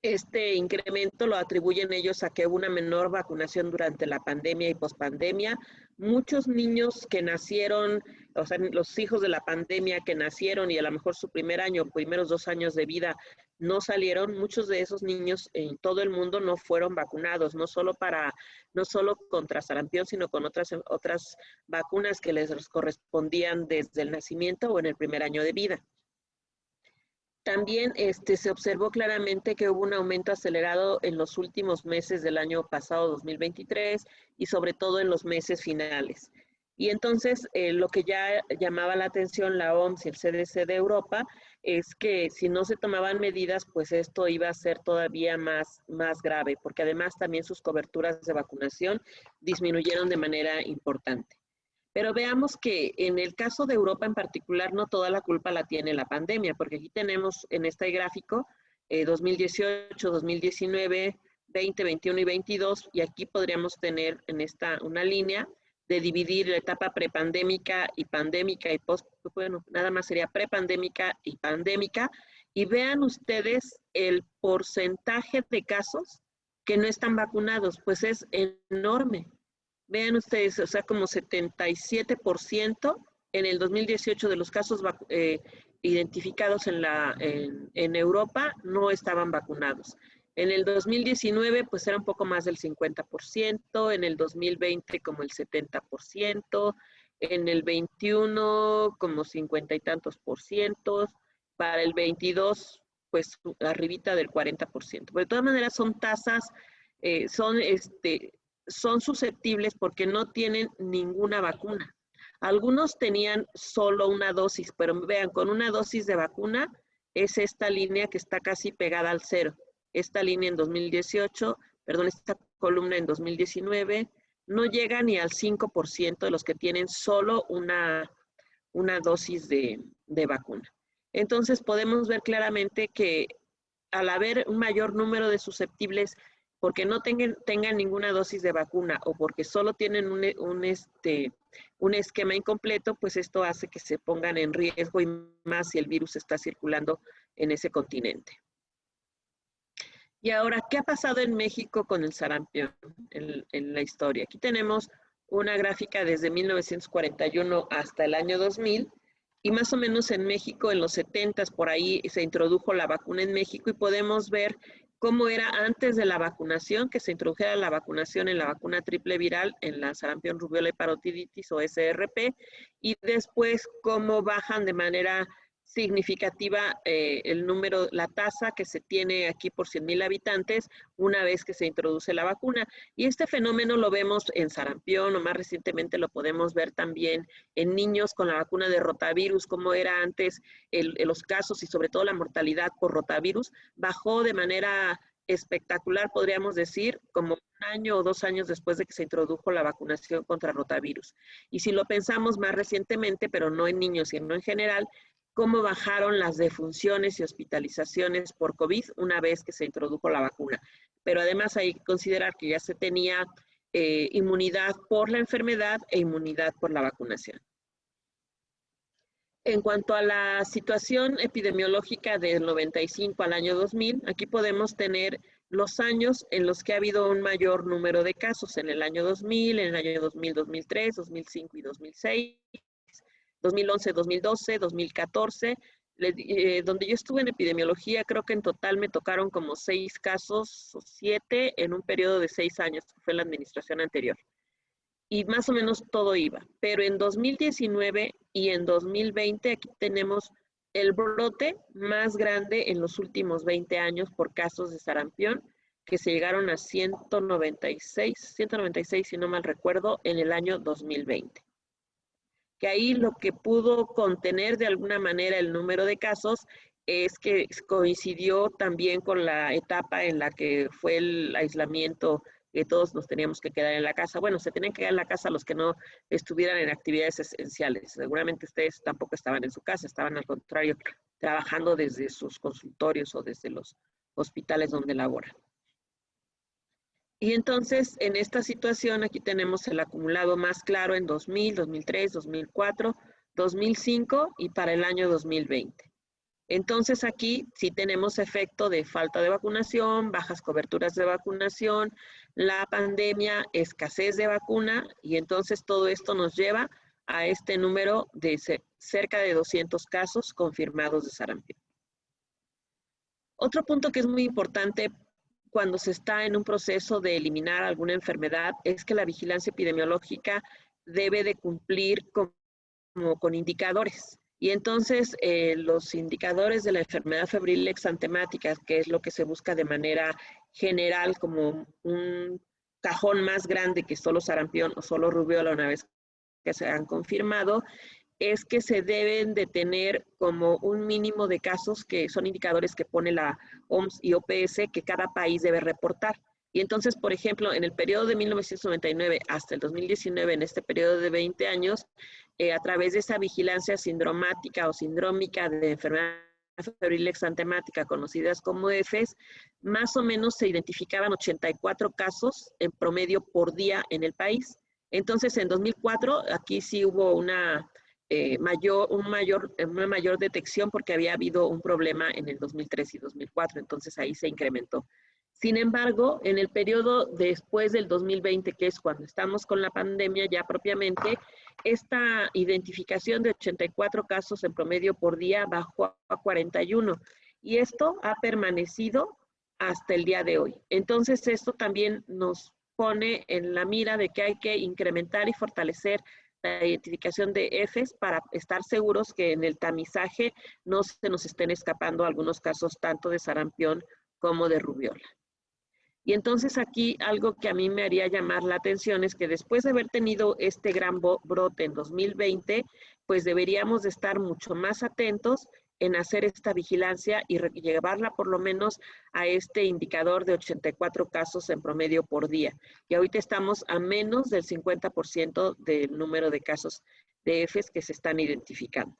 este incremento lo atribuyen ellos a que hubo una menor vacunación durante la pandemia y pospandemia. Muchos niños que nacieron, o sea, los hijos de la pandemia que nacieron y a lo mejor su primer año, primeros 2 años de vida no salieron, muchos de esos niños en todo el mundo no fueron vacunados, no solo contra sarampión, sino con otras vacunas que les correspondían desde el nacimiento o en el primer año de vida. También se observó claramente que hubo un aumento acelerado en los últimos meses del año pasado, 2023, y sobre todo en los meses finales. Y entonces, lo que ya llamaba la atención la OMS y el CDC de Europa es que si no se tomaban medidas, pues esto iba a ser todavía más grave, porque además también sus coberturas de vacunación disminuyeron de manera importante. Pero veamos que en el caso de Europa en particular, no toda la culpa la tiene la pandemia, porque aquí tenemos en este gráfico 2018, 2019, 20, 21 y 22, y aquí podríamos tener en esta una línea de dividir la etapa prepandémica y pandémica y post, bueno, nada más sería prepandémica y pandémica, y vean ustedes el porcentaje de casos que no están vacunados, pues es enorme. Vean ustedes, o sea, como 77% en el 2018 de los casos identificados en Europa no estaban vacunados. En el 2019, pues era un poco más del 50%, en el 2020 como el 70%, en el 21 como 50 y tantos %, para el 22, pues arribita del 40%. Pero de todas maneras son tasas, son susceptibles porque no tienen ninguna vacuna. Algunos tenían solo una dosis, pero vean, con una dosis de vacuna es esta línea que está casi pegada al cero. Esta línea en 2018, perdón, esta columna en 2019, no llega ni al 5% de los que tienen solo una dosis de vacuna. Entonces podemos ver claramente que al haber un mayor número de susceptibles porque no tengan ninguna dosis de vacuna o porque solo tienen un esquema incompleto, pues esto hace que se pongan en riesgo y más si el virus está circulando en ese continente. Y ahora, ¿qué ha pasado en México con el sarampión en la historia? Aquí tenemos una gráfica desde 1941 hasta el año 2000, y más o menos en México, en los 70s, por ahí se introdujo la vacuna en México y podemos ver cómo era antes de la vacunación, que se introdujera la vacunación en la vacuna triple viral, en la sarampión, rubiola y parotiditis o SRP, y después cómo bajan de manera significativa el número, la tasa que se tiene aquí por 100,000 habitantes una vez que se introduce la vacuna. Y este fenómeno lo vemos en sarampión, o más recientemente lo podemos ver también en niños con la vacuna de rotavirus, como era antes los casos y sobre todo la mortalidad por rotavirus, bajó de manera espectacular, podríamos decir, como 1 año o 2 años después de que se introdujo la vacunación contra rotavirus. Y si lo pensamos más recientemente, pero no en niños, sino en general, cómo bajaron las defunciones y hospitalizaciones por COVID una vez que se introdujo la vacuna. Pero además hay que considerar que ya se tenía inmunidad por la enfermedad e inmunidad por la vacunación. En cuanto a la situación epidemiológica del 95 al año 2000, aquí podemos tener los años en los que ha habido un mayor número de casos, en el año 2000, en el año 2000, 2003, 2005 y 2006, 2011, 2012, 2014, donde yo estuve en epidemiología, creo que en total me tocaron como 6 casos o 7 en un periodo de 6 años, que fue la administración anterior. Y más o menos todo iba. Pero en 2019 y en 2020 aquí tenemos el brote más grande en los últimos 20 años por casos de sarampión, que se llegaron a 196 si no mal recuerdo, en el año 2020. Que ahí lo que pudo contener de alguna manera el número de casos es que coincidió también con la etapa en la que fue el aislamiento, que todos nos teníamos que quedar en la casa. Bueno, se tenían que quedar en la casa los que no estuvieran en actividades esenciales. Seguramente ustedes tampoco estaban en su casa, estaban al contrario, trabajando desde sus consultorios o desde los hospitales donde laboran. Y entonces, en esta situación, aquí tenemos el acumulado más claro en 2000, 2003, 2004, 2005 y para el año 2020. Entonces aquí sí tenemos efecto de falta de vacunación, bajas coberturas de vacunación, la pandemia, escasez de vacuna, y entonces todo esto nos lleva a este número de cerca de 200 casos confirmados de sarampión. Otro punto que es muy importante cuando se está en un proceso de eliminar alguna enfermedad es que la vigilancia epidemiológica debe de cumplir con indicadores. Y entonces los indicadores de la enfermedad febril exantemática, que es lo que se busca de manera general como un cajón más grande que solo sarampión o solo rubiola una vez que se han confirmado, es que se deben de tener como un mínimo de casos que son indicadores que pone la OMS y OPS que cada país debe reportar. Y entonces, por ejemplo, en el periodo de 1999 hasta el 2019, en este periodo de 20 años, a través de esa vigilancia sindromática o sindrómica de enfermedad febril exantemática, conocidas como EFES, más o menos se identificaban 84 casos en promedio por día en el país. Entonces, en 2004, aquí sí hubo una mayor detección porque había habido un problema en el 2003 y 2004, entonces ahí se incrementó. Sin embargo, en el periodo después del 2020, que es cuando estamos con la pandemia ya propiamente, esta identificación de 84 casos en promedio por día bajó a 41 y esto ha permanecido hasta el día de hoy. Entonces, esto también nos pone en la mira de que hay que incrementar y fortalecer la identificación de EFES para estar seguros que en el tamizaje no se nos estén escapando algunos casos tanto de sarampión como de rubiola. Y entonces aquí algo que a mí me haría llamar la atención es que después de haber tenido este gran brote en 2020, pues deberíamos de estar mucho más atentos en hacer esta vigilancia y llevarla por lo menos a este indicador de 84 casos en promedio por día. Y ahorita estamos a menos del 50% del número de casos de EFES que se están identificando.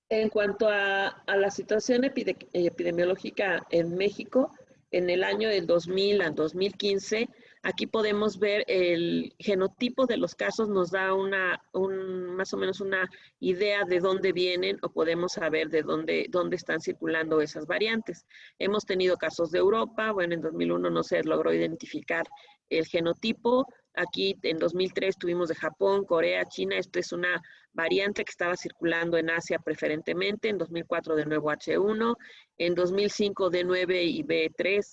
En cuanto a la situación epidemiológica en México, en el año del 2000 al 2015, aquí podemos ver el genotipo de los casos, nos da más o menos una idea de dónde vienen o podemos saber de dónde están circulando esas variantes. Hemos tenido casos de Europa, bueno, en 2001 no se logró identificar el genotipo. Aquí en 2003 tuvimos de Japón, Corea, China. Esta es una variante que estaba circulando en Asia preferentemente. En 2004 de nuevo H1. En 2005 D9 y B3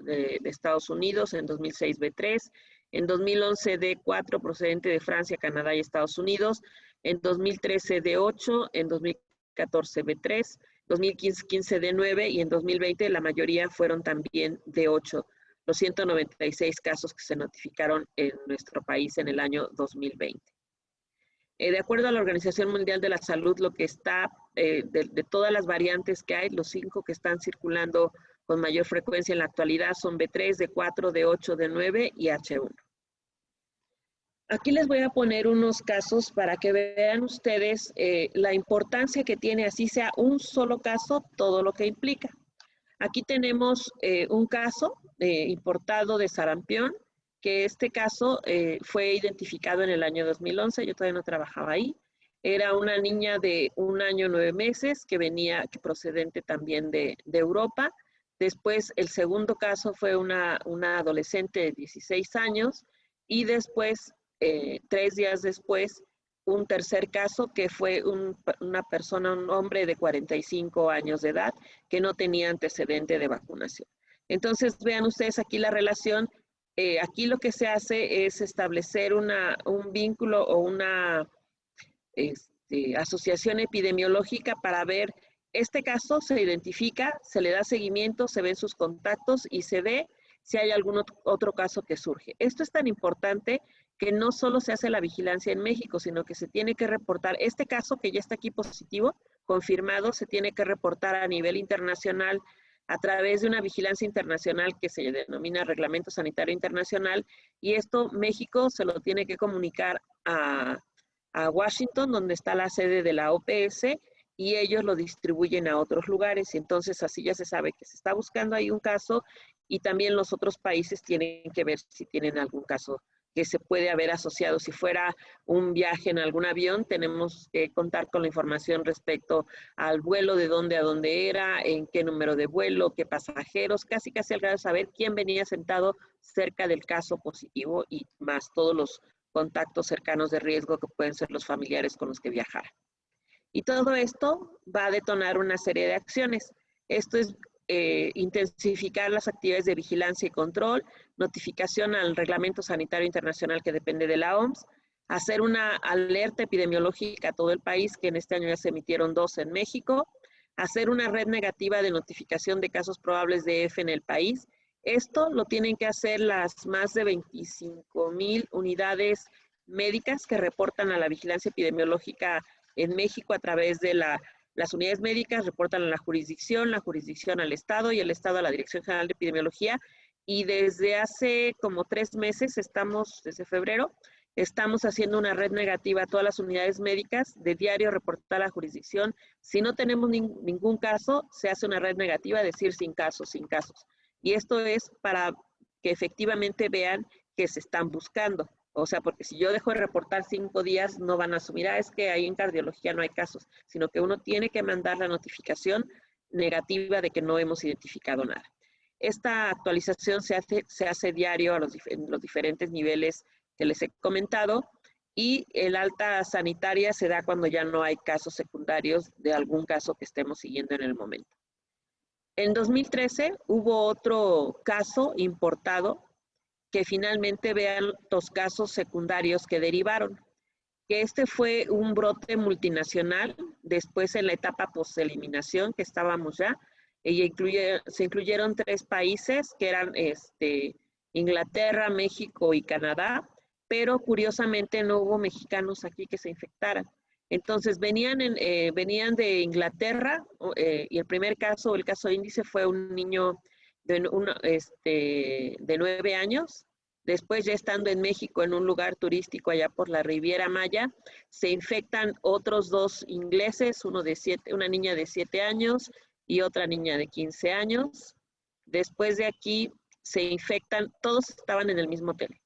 de Estados Unidos. En 2006 B3. En 2011 D4 procedente de Francia, Canadá y Estados Unidos. En 2013 D8. En 2014 B3. 2015 D9 y en 2020 la mayoría fueron también D8. Los 196 casos que se notificaron en nuestro país en el año 2020. De acuerdo a la Organización Mundial de la Salud, lo que está, de todas las variantes que hay, los 5 que están circulando con mayor frecuencia en la actualidad son B3, D4, D8, D9 y H1. Aquí les voy a poner unos casos para que vean ustedes la importancia que tiene, así sea un solo caso, todo lo que implica. Aquí tenemos un caso importado de sarampión, que este caso fue identificado en el año 2011, yo todavía no trabajaba ahí. Era una niña de 1 año 9 meses que venía, procedente también de Europa. Después el segundo caso fue una adolescente de 16 años y después, 3 días después, un tercer caso que fue una persona, un hombre de 45 años de edad que no tenía antecedente de vacunación. Entonces, vean ustedes aquí la relación. Aquí lo que se hace es establecer un vínculo o una asociación epidemiológica para ver este caso, se identifica, se le da seguimiento, se ven sus contactos y se ve si hay algún otro caso que surge. Esto es tan importante que no solo se hace la vigilancia en México, sino que se tiene que reportar, este caso que ya está aquí positivo, confirmado, se tiene que reportar a nivel internacional a través de una vigilancia internacional que se denomina Reglamento Sanitario Internacional, y esto México se lo tiene que comunicar a Washington, donde está la sede de la OPS, y ellos lo distribuyen a otros lugares, y entonces así ya se sabe que se está buscando ahí un caso, y también los otros países tienen que ver si tienen algún caso que se puede haber asociado. Si fuera un viaje en algún avión, tenemos que contar con la información respecto al vuelo, de dónde a dónde era, en qué número de vuelo, qué pasajeros, casi al grado de saber quién venía sentado cerca del caso positivo y más todos los contactos cercanos de riesgo que pueden ser los familiares con los que viajara. Y todo esto va a detonar una serie de acciones. Esto es intensificar las actividades de vigilancia y control, notificación al Reglamento Sanitario Internacional que depende de la OMS, hacer una alerta epidemiológica a todo el país, que en este año ya se emitieron 2 en México, hacer una red negativa de notificación de casos probables de EF en el país. Esto lo tienen que hacer las más de 25,000 unidades médicas que reportan a la vigilancia epidemiológica en México a través de las unidades médicas, reportan a la jurisdicción al Estado y el Estado a la Dirección General de Epidemiología. Y desde hace como 3 meses, desde febrero, estamos haciendo una red negativa a todas las unidades médicas, de diario reportar a la jurisdicción. Si no tenemos ningún caso, se hace una red negativa, decir sin casos. Y esto es para que efectivamente vean que se están buscando. O sea, porque si yo dejo de reportar 5 días, no van a asumir, es que ahí en cardiología no hay casos, sino que uno tiene que mandar la notificación negativa de que no hemos identificado nada. Esta actualización se hace diario en los diferentes niveles que les he comentado, y el alta sanitaria se da cuando ya no hay casos secundarios de algún caso que estemos siguiendo en el momento. En 2013 hubo otro caso importado que finalmente vean los casos secundarios que derivaron. Que este fue un brote multinacional, después en la etapa post-eliminación que estábamos ya, se incluyeron 3 países que eran Inglaterra, México y Canadá, pero curiosamente no hubo mexicanos aquí que se infectaran. Entonces venían de Inglaterra, y el primer caso, el caso índice, fue un niño de 9 años. Después, ya estando en México, en un lugar turístico allá por la Riviera Maya, se infectan otros 2 ingleses, una niña de 7 años y otra niña de 15 años. Después de aquí se infectan, todos estaban en el mismo hotel.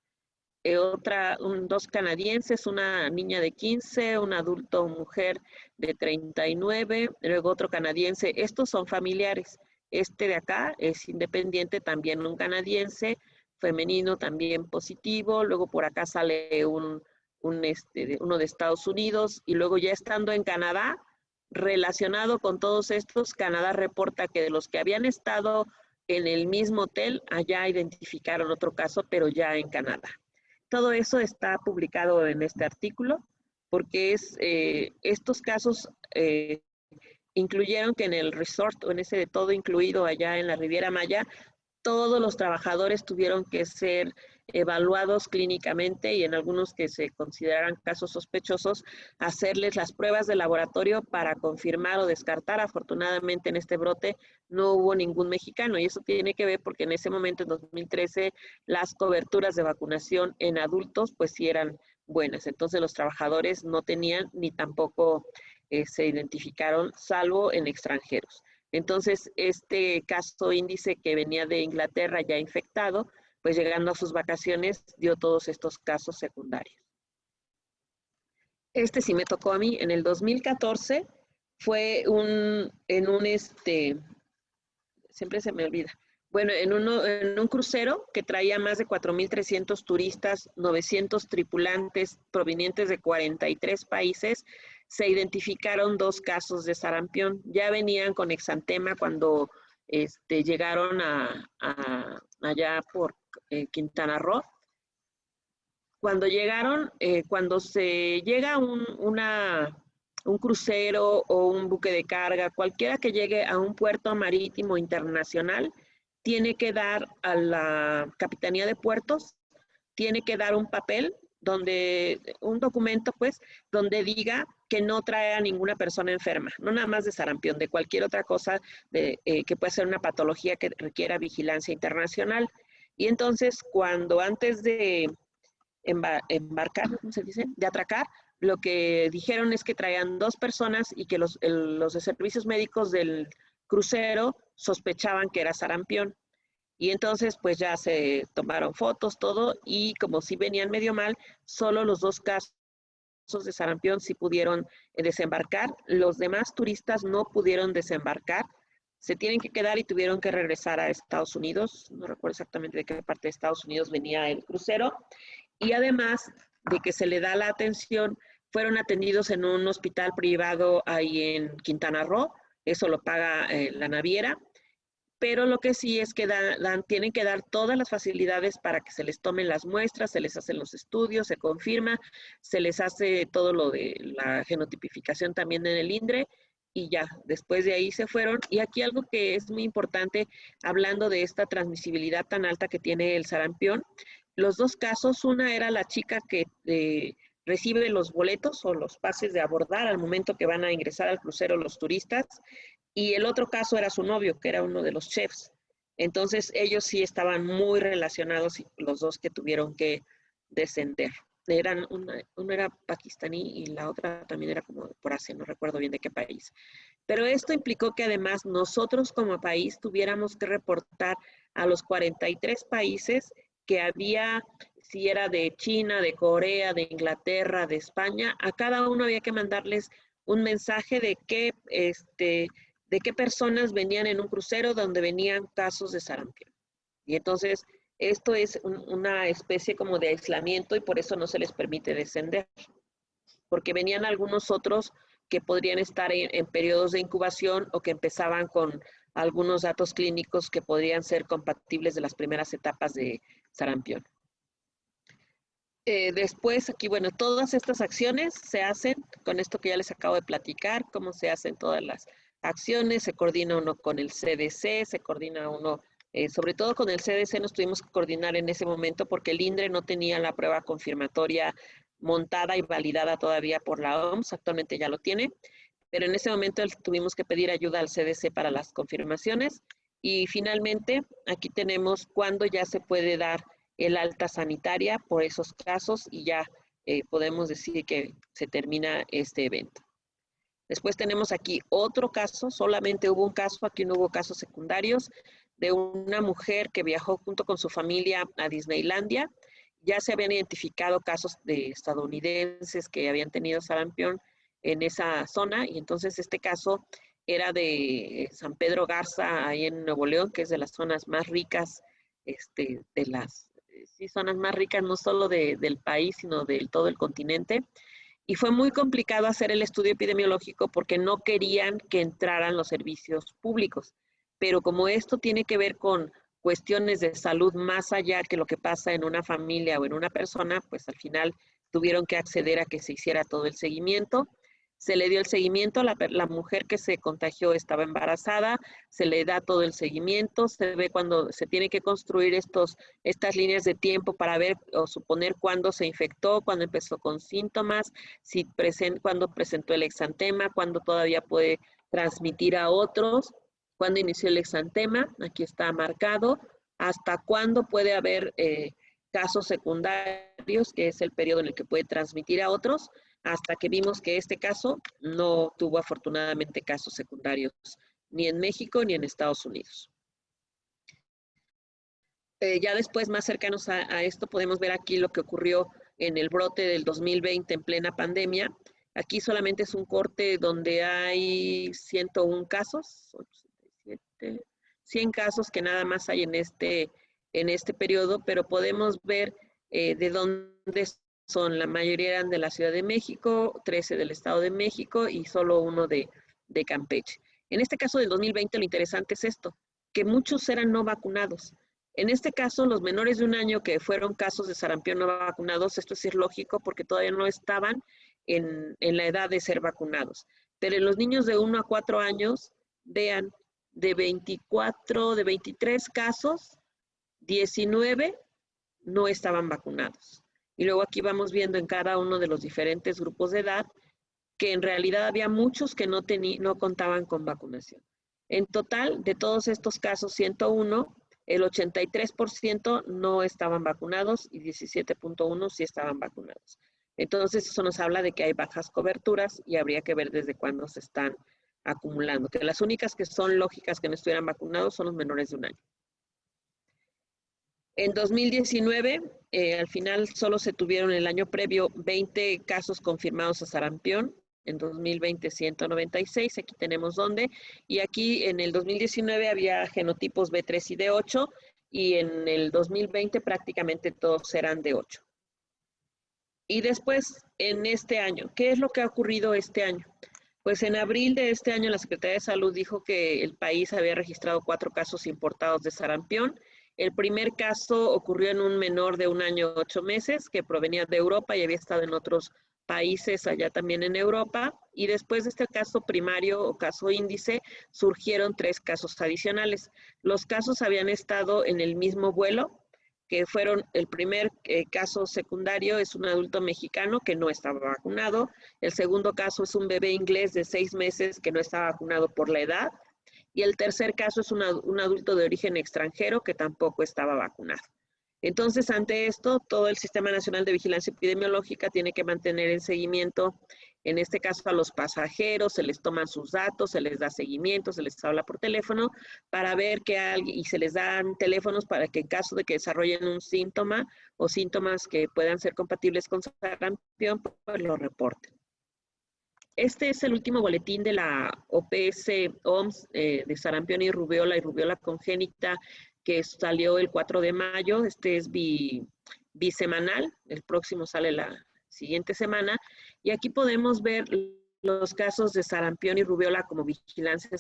2 canadienses, una niña de 15, un adulto mujer de 39, luego otro canadiense. Estos son familiares. Este de acá es independiente, también un canadiense, femenino también positivo. Luego por acá sale uno de Estados Unidos, y luego ya estando en Canadá, relacionado con todos estos, Canadá reporta que de los que habían estado en el mismo hotel, allá identificaron otro caso, pero ya en Canadá. Todo eso está publicado en este artículo, porque estos casos incluyeron que en el resort, o en ese de todo incluido allá en la Riviera Maya, todos los trabajadores tuvieron que ser evaluados clínicamente, y en algunos que se consideran casos sospechosos, hacerles las pruebas de laboratorio para confirmar o descartar. Afortunadamente en este brote no hubo ningún mexicano, y eso tiene que ver porque en ese momento, en 2013, las coberturas de vacunación en adultos pues sí eran buenas. Entonces los trabajadores no tenían ni tampoco se identificaron, salvo en extranjeros. Entonces, este caso índice que venía de Inglaterra ya infectado, pues llegando a sus vacaciones, dio todos estos casos secundarios. Este sí me tocó a mí. En el 2014 fue siempre se me olvida. Bueno, en un crucero que traía más de 4,300 turistas, 900 tripulantes provenientes de 43 países, se identificaron 2 casos de sarampión. Ya venían con exantema cuando llegaron allá por Quintana Roo. Cuando llegaron, cuando se llega un crucero o un buque de carga, cualquiera que llegue a un puerto marítimo internacional, tiene que dar a la Capitanía de Puertos, tiene que dar un papel un documento, pues, donde diga que no trae a ninguna persona enferma, no nada más de sarampión, de cualquier otra cosa que pueda ser una patología que requiera vigilancia internacional. Y entonces, cuando antes de embarcar, ¿cómo se dice? De atracar, lo que dijeron es que traían 2 personas y que los de servicios médicos del crucero sospechaban que era sarampión. Y entonces, pues ya se tomaron fotos, todo, y como sí venían medio mal, solo los 2 casos de sarampión sí pudieron desembarcar. Los demás turistas no pudieron desembarcar. Se tienen que quedar y tuvieron que regresar a Estados Unidos. No recuerdo exactamente de qué parte de Estados Unidos venía el crucero. Y además de que se le da la atención, fueron atendidos en un hospital privado ahí en Quintana Roo. Eso lo paga la naviera. Pero lo que sí es que tienen que dar todas las facilidades para que se les tomen las muestras, se les hacen los estudios, se confirma, se les hace todo lo de la genotipificación también en el INDRE y ya, después de ahí se fueron. Y aquí algo que es muy importante, hablando de esta transmisibilidad tan alta que tiene el sarampión, los 2 casos, una era la chica que recibe los boletos o los pases de abordar al momento que van a ingresar al crucero los turistas, y el otro caso era su novio, que era uno de los chefs. Entonces ellos sí estaban muy relacionados, los 2 que tuvieron que descender. Uno era pakistaní y la otra también era como por Asia, no recuerdo bien de qué país. Pero esto implicó que además nosotros como país tuviéramos que reportar a los 43 países que había, si era de China, de Corea, de Inglaterra, de España, a cada uno había que mandarles un mensaje de qué personas venían en un crucero donde venían casos de sarampión. Y entonces, esto es una especie como de aislamiento y por eso no se les permite descender. Porque venían algunos otros que podrían estar en periodos de incubación o que empezaban con algunos datos clínicos que podrían ser compatibles de las primeras etapas de sarampión. Después, aquí, bueno, todas estas acciones se hacen con esto que ya les acabo de platicar, cómo se hacen todas las acciones, se coordina uno con el CDC, se coordina uno, sobre todo con el CDC nos tuvimos que coordinar en ese momento porque el INDRE no tenía la prueba confirmatoria montada y validada todavía por la OMS, actualmente ya lo tiene, pero en ese momento tuvimos que pedir ayuda al CDC para las confirmaciones y finalmente aquí tenemos cuándo ya se puede dar el alta sanitaria por esos casos y ya podemos decir que se termina este evento. Después tenemos aquí otro caso, solamente hubo un caso, aquí no hubo casos secundarios, de una mujer que viajó junto con su familia a Disneylandia. Ya se habían identificado casos de estadounidenses que habían tenido sarampión en esa zona y entonces este caso era de San Pedro Garza, ahí en Nuevo León, que es de las zonas más ricas, zonas más ricas no solo del país, sino de todo el continente. Y fue muy complicado hacer el estudio epidemiológico porque no querían que entraran los servicios públicos. Pero como esto tiene que ver con cuestiones de salud más allá que lo que pasa en una familia o en una persona, pues al final tuvieron que acceder a que se hiciera todo el seguimiento. Se le dio el seguimiento, la mujer que se contagió estaba embarazada, se le da todo el seguimiento, se ve cuando se tiene que construir estas líneas de tiempo para ver o suponer cuándo se infectó, cuándo empezó con síntomas, cuándo presentó el exantema, cuándo todavía puede transmitir a otros, cuándo inició el exantema, aquí está marcado, hasta cuándo puede haber casos secundarios, que es el periodo en el que puede transmitir a otros, hasta que vimos que este caso no tuvo afortunadamente casos secundarios ni en México ni en Estados Unidos. Ya después, más cercanos a esto, podemos ver aquí lo que ocurrió en el brote del 2020 en plena pandemia. Aquí solamente es un corte donde hay 101 casos, 100 casos que nada más hay en este periodo, pero podemos ver de dónde son. La mayoría eran de la Ciudad de México, 13 del Estado de México y solo uno de Campeche. En este caso del 2020 lo interesante es esto, que muchos eran no vacunados. En este caso, los menores de 1 año que fueron casos de sarampión no vacunados, esto es irlógico porque todavía no estaban en la edad de ser vacunados. Pero en los niños de 1 a 4 años, vean, de 23 casos, 19 no estaban vacunados. Y luego aquí vamos viendo en cada uno de los diferentes grupos de edad que en realidad había muchos que no contaban con vacunación. En total, de todos estos casos, 101, el 83% no estaban vacunados y 17.1 sí estaban vacunados. Entonces, eso nos habla de que hay bajas coberturas y habría que ver desde cuándo se están acumulando. Que las únicas que son lógicas que no estuvieran vacunados son los menores de 1 año. En 2019, al final solo se tuvieron el año previo 20 casos confirmados a sarampión. En 2020, 196, aquí tenemos dónde. Y aquí en el 2019 había genotipos B3 y D8, y en el 2020 prácticamente todos eran D8. Y después, en este año, ¿qué es lo que ha ocurrido este año? Pues en abril de este año la Secretaría de Salud dijo que el país había registrado 4 casos importados de sarampión. El primer caso ocurrió en un menor de 1 año 8 meses que provenía de Europa y había estado en otros países allá también en Europa. Y después de este caso primario o caso índice, surgieron 3 casos adicionales. Los casos habían estado en el mismo vuelo, que fueron el primer caso secundario es un adulto mexicano que no estaba vacunado. El segundo caso es un bebé inglés de 6 meses que no estaba vacunado por la edad. Y el tercer caso es un adulto de origen extranjero que tampoco estaba vacunado. Entonces, ante esto, todo el Sistema Nacional de Vigilancia Epidemiológica tiene que mantener en seguimiento, en este caso a los pasajeros, se les toman sus datos, se les da seguimiento, se les habla por teléfono para ver y se les dan teléfonos para que en caso de que desarrollen un síntoma o síntomas que puedan ser compatibles con sarampión, pues lo reporten. Este es el último boletín de la OPS-OMS de sarampión y rubiola congénita, que salió el 4 de mayo. Este es bisemanal, el próximo sale la siguiente semana. Y aquí podemos ver los casos de sarampión y rubiola como vigilancia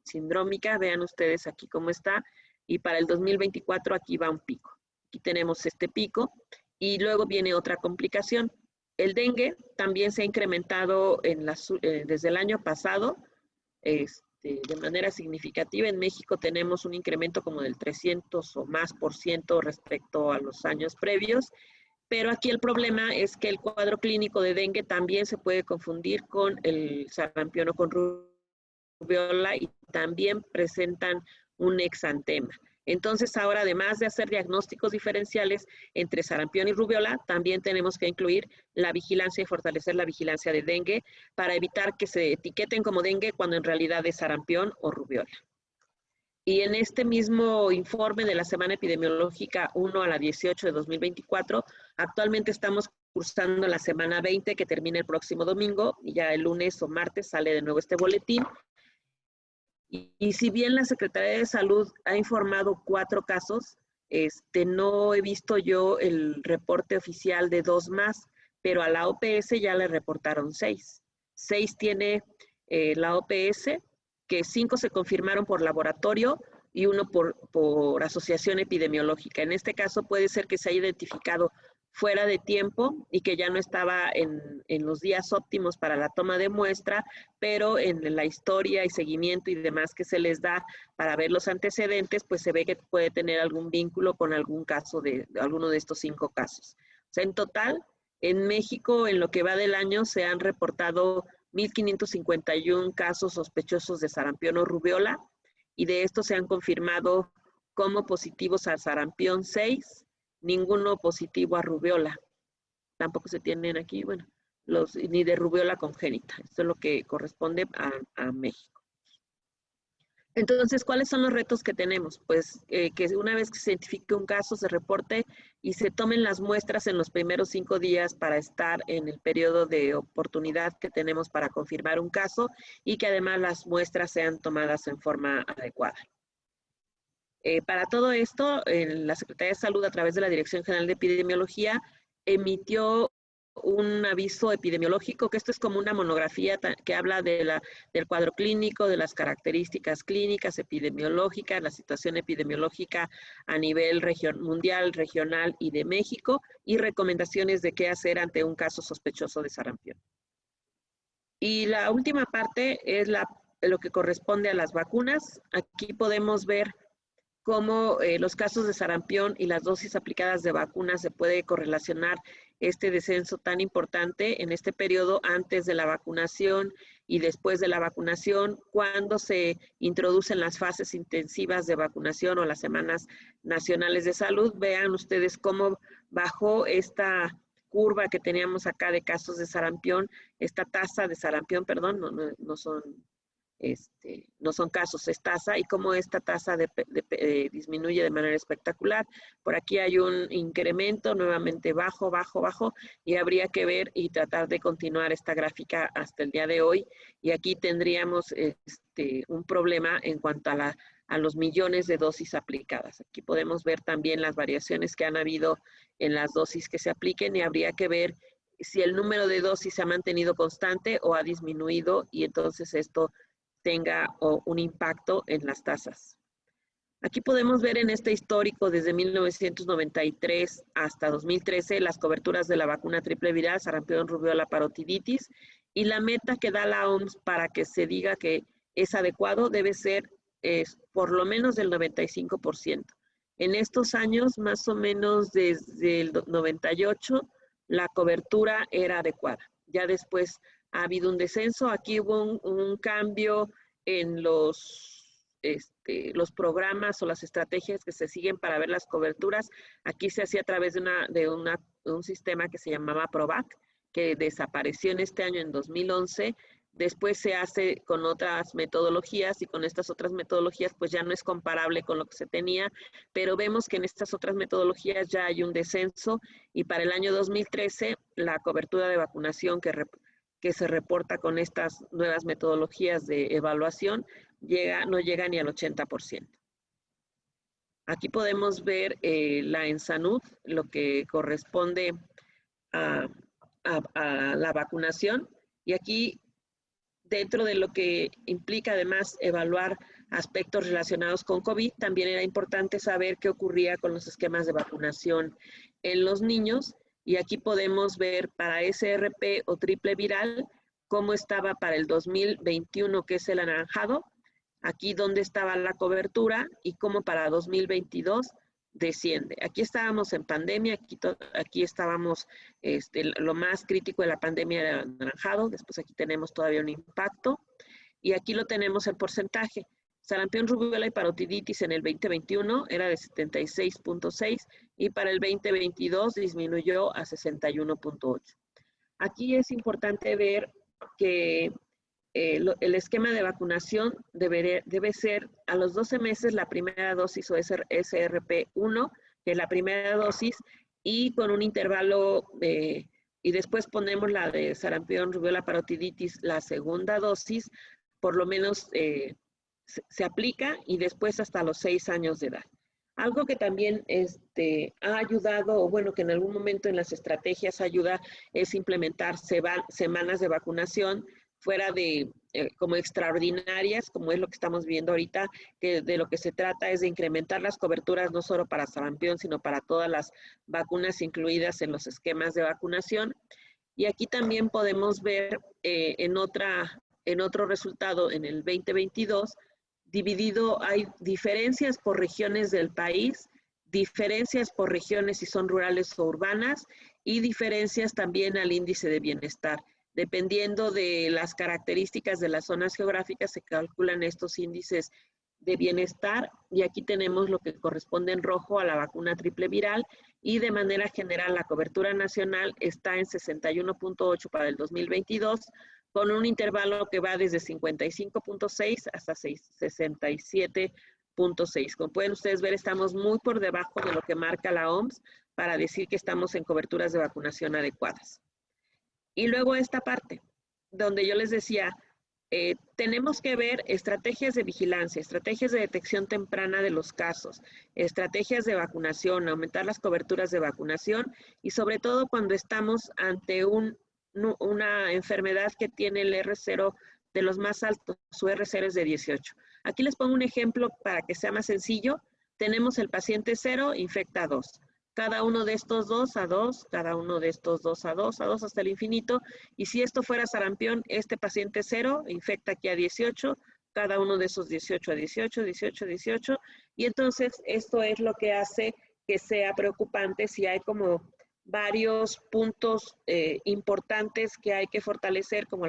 sindrómica. Vean ustedes aquí cómo está. Y para el 2024 aquí va un pico. Aquí tenemos este pico y luego viene otra complicación. El dengue también se ha incrementado desde el año pasado de manera significativa. En México tenemos un incremento como del 300 o más % respecto a los años previos, pero aquí el problema es que el cuadro clínico de dengue también se puede confundir con el sarampión o con rubiola y también presentan un exantema. Entonces, ahora, además de hacer diagnósticos diferenciales entre sarampión y rubiola, también tenemos que incluir la vigilancia y fortalecer la vigilancia de dengue para evitar que se etiqueten como dengue cuando en realidad es sarampión o rubiola. Y en este mismo informe de la Semana Epidemiológica 1 a la 18 de 2024, actualmente estamos cursando la semana 20 que termina el próximo domingo y ya el lunes o martes sale de nuevo este boletín. Y si bien la Secretaría de Salud ha informado 4 casos, no he visto yo el reporte oficial de 2 más, pero a la OPS ya le reportaron 6. 6 tiene la OPS, que 5 se confirmaron por laboratorio y 1 por asociación epidemiológica. En este caso puede ser que se haya identificado fuera de tiempo y que ya no estaba en los días óptimos para la toma de muestra, pero en la historia y seguimiento y demás que se les da para ver los antecedentes, pues se ve que puede tener algún vínculo con algún caso de alguno de estos 5 casos. O sea, en total, en México, en lo que va del año, se han reportado 1,551 casos sospechosos de sarampión o rubiola, y de estos se han confirmado como positivos al sarampión 6, ninguno positivo a rubiola. Tampoco se tienen aquí, bueno, ni de rubiola congénita. Esto es lo que corresponde a México. Entonces, ¿cuáles son los retos que tenemos? Pues que una vez que se identifique un caso, se reporte y se tomen las muestras en los primeros 5 días para estar en el periodo de oportunidad que tenemos para confirmar un caso y que además las muestras sean tomadas en forma adecuada. Para todo esto, la Secretaría de Salud, a través de la Dirección General de Epidemiología, emitió un aviso epidemiológico, que esto es como una monografía que habla del cuadro clínico, de las características clínicas, epidemiológicas, la situación epidemiológica a nivel mundial, regional y de México, y recomendaciones de qué hacer ante un caso sospechoso de sarampión. Y la última parte es lo que corresponde a las vacunas. Aquí podemos ver cómo los casos de sarampión y las dosis aplicadas de vacunas se puede correlacionar este descenso tan importante en este periodo antes de la vacunación y después de la vacunación, cuando se introducen las fases intensivas de vacunación o las semanas nacionales de salud. Vean ustedes cómo bajó esta curva que teníamos acá de casos de sarampión, esta tasa de sarampión, perdón, no son casos, es tasa, y cómo esta tasa disminuye de manera espectacular. Por aquí hay un incremento nuevamente bajo, y habría que ver y tratar de continuar esta gráfica hasta el día de hoy. Y aquí tendríamos un problema en cuanto a los millones de dosis aplicadas. Aquí podemos ver también las variaciones que han habido en las dosis que se apliquen, y habría que ver si el número de dosis se ha mantenido constante o ha disminuido, y entonces esto tenga un impacto en las tasas. Aquí podemos ver en este histórico desde 1993 hasta 2013 las coberturas de la vacuna triple viral, sarampión, rubiola, parotiditis, y la meta que da la OMS para que se diga que es adecuado debe ser por lo menos del 95%. En estos años, más o menos desde el 98, la cobertura era adecuada. Ya después ha habido un descenso. Aquí hubo un cambio en los programas o las estrategias que se siguen para ver las coberturas. Aquí se hacía a través de un sistema que se llamaba PROVAC, que desapareció en este año, en 2011. Después se hace con otras metodologías, y con estas otras metodologías pues ya no es comparable con lo que se tenía, pero vemos que en estas otras metodologías ya hay un descenso, y para el año 2013 la cobertura de vacunación que se reporta con estas nuevas metodologías de evaluación no llega ni al 80%. Aquí podemos ver la ENSANUD, lo que corresponde a la vacunación, y aquí dentro de lo que implica además evaluar aspectos relacionados con COVID, también era importante saber qué ocurría con los esquemas de vacunación en los niños. Y aquí podemos ver para SRP o triple viral cómo estaba para el 2021, que es el anaranjado, aquí donde estaba la cobertura, y cómo para 2022 desciende. Aquí estábamos en pandemia, aquí estábamos, lo más crítico de la pandemia era el anaranjado, después aquí tenemos todavía un impacto, y aquí lo tenemos el porcentaje. Sarampión, rubiola y parotiditis en el 2021 era de 76.6, y para el 2022 disminuyó a 61.8. Aquí es importante ver que el esquema de vacunación debe ser a los 12 meses la primera dosis o SRP1, que es la primera dosis, y con un intervalo y después ponemos la de sarampión, rubiola, parotiditis, la segunda dosis, por lo menos se aplica, y después hasta los 6 años de edad. Algo que también ha ayudado, o bueno, que en algún momento en las estrategias ayuda, es implementar semanas de vacunación fuera de como extraordinarias, como es lo que estamos viendo ahorita, que de lo que se trata es de incrementar las coberturas no solo para sarampión, sino para todas las vacunas incluidas en los esquemas de vacunación. Y aquí también podemos ver en otro resultado en el 2022, dividido, hay diferencias por regiones del país, diferencias por regiones si son rurales o urbanas, y diferencias también al índice de bienestar. Dependiendo de las características de las zonas geográficas, se calculan estos índices de bienestar, y aquí tenemos lo que corresponde en rojo a la vacuna triple viral, y de manera general la cobertura nacional está en 61.8 para el 2022, con un intervalo que va desde 55.6 hasta 67.6. Como pueden ustedes ver, estamos muy por debajo de lo que marca la OMS para decir que estamos en coberturas de vacunación adecuadas. Y luego esta parte, donde yo les decía, tenemos que ver estrategias de vigilancia, estrategias de detección temprana de los casos, estrategias de vacunación, aumentar las coberturas de vacunación, y sobre todo cuando estamos ante una enfermedad que tiene el R0 de los más altos, su R0 es de 18. Aquí les pongo un ejemplo para que sea más sencillo. Tenemos el paciente 0, infecta a 2. Cada uno de estos 2 a 2, cada uno de estos 2 a 2, a 2 hasta el infinito. Y si esto fuera sarampión, este paciente 0 infecta aquí a 18, cada uno de esos 18 a 18, 18 a 18, y entonces esto es lo que hace que sea preocupante si hay como varios puntos importantes que hay que fortalecer, como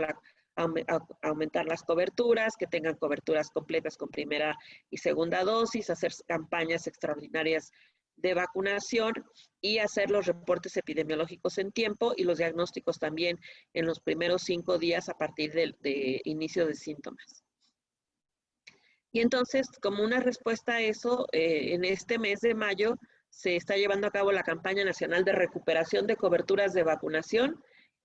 aumentar las coberturas, que tengan coberturas completas con primera y segunda dosis, hacer campañas extraordinarias de vacunación y hacer los reportes epidemiológicos en tiempo y los diagnósticos también en los primeros 5 días a partir de inicio de síntomas. Y entonces, como una respuesta a eso, en este mes de mayo se está llevando a cabo la campaña nacional de recuperación de coberturas de vacunación,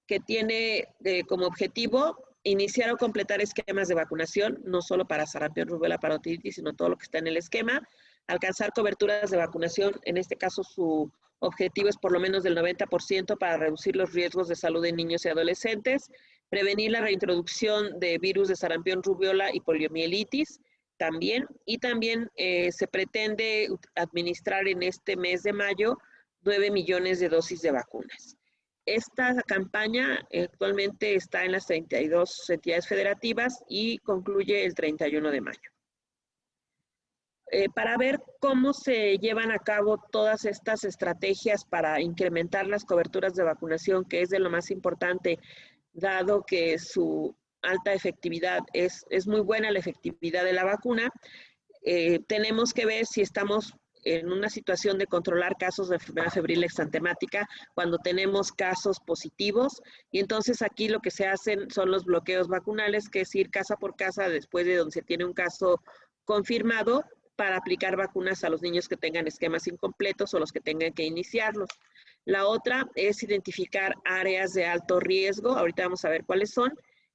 que tiene como objetivo iniciar o completar esquemas de vacunación, no solo para sarampión, rubéola, parotiditis, sino todo lo que está en el esquema, alcanzar coberturas de vacunación, en este caso su objetivo es por lo menos del 90% para reducir los riesgos de salud en niños y adolescentes, prevenir la reintroducción de virus de sarampión, rubéola y poliomielitis también, y también se pretende administrar en este mes de mayo 9 millones de dosis de vacunas. Esta campaña actualmente está en las 32 entidades federativas y concluye el 31 de mayo. Para ver cómo se llevan a cabo todas estas estrategias para incrementar las coberturas de vacunación, que es de lo más importante, dado que su alta efectividad es muy buena la efectividad de la vacuna, tenemos que ver si estamos en una situación de controlar casos de enfermedad febril exantemática cuando tenemos casos positivos, y entonces aquí lo que se hacen son los bloqueos vacunales, que es ir casa por casa después de donde se tiene un caso confirmado para aplicar vacunas a los niños que tengan esquemas incompletos o los que tengan que iniciarlos. La otra es identificar áreas de alto riesgo, ahorita vamos a ver cuáles son.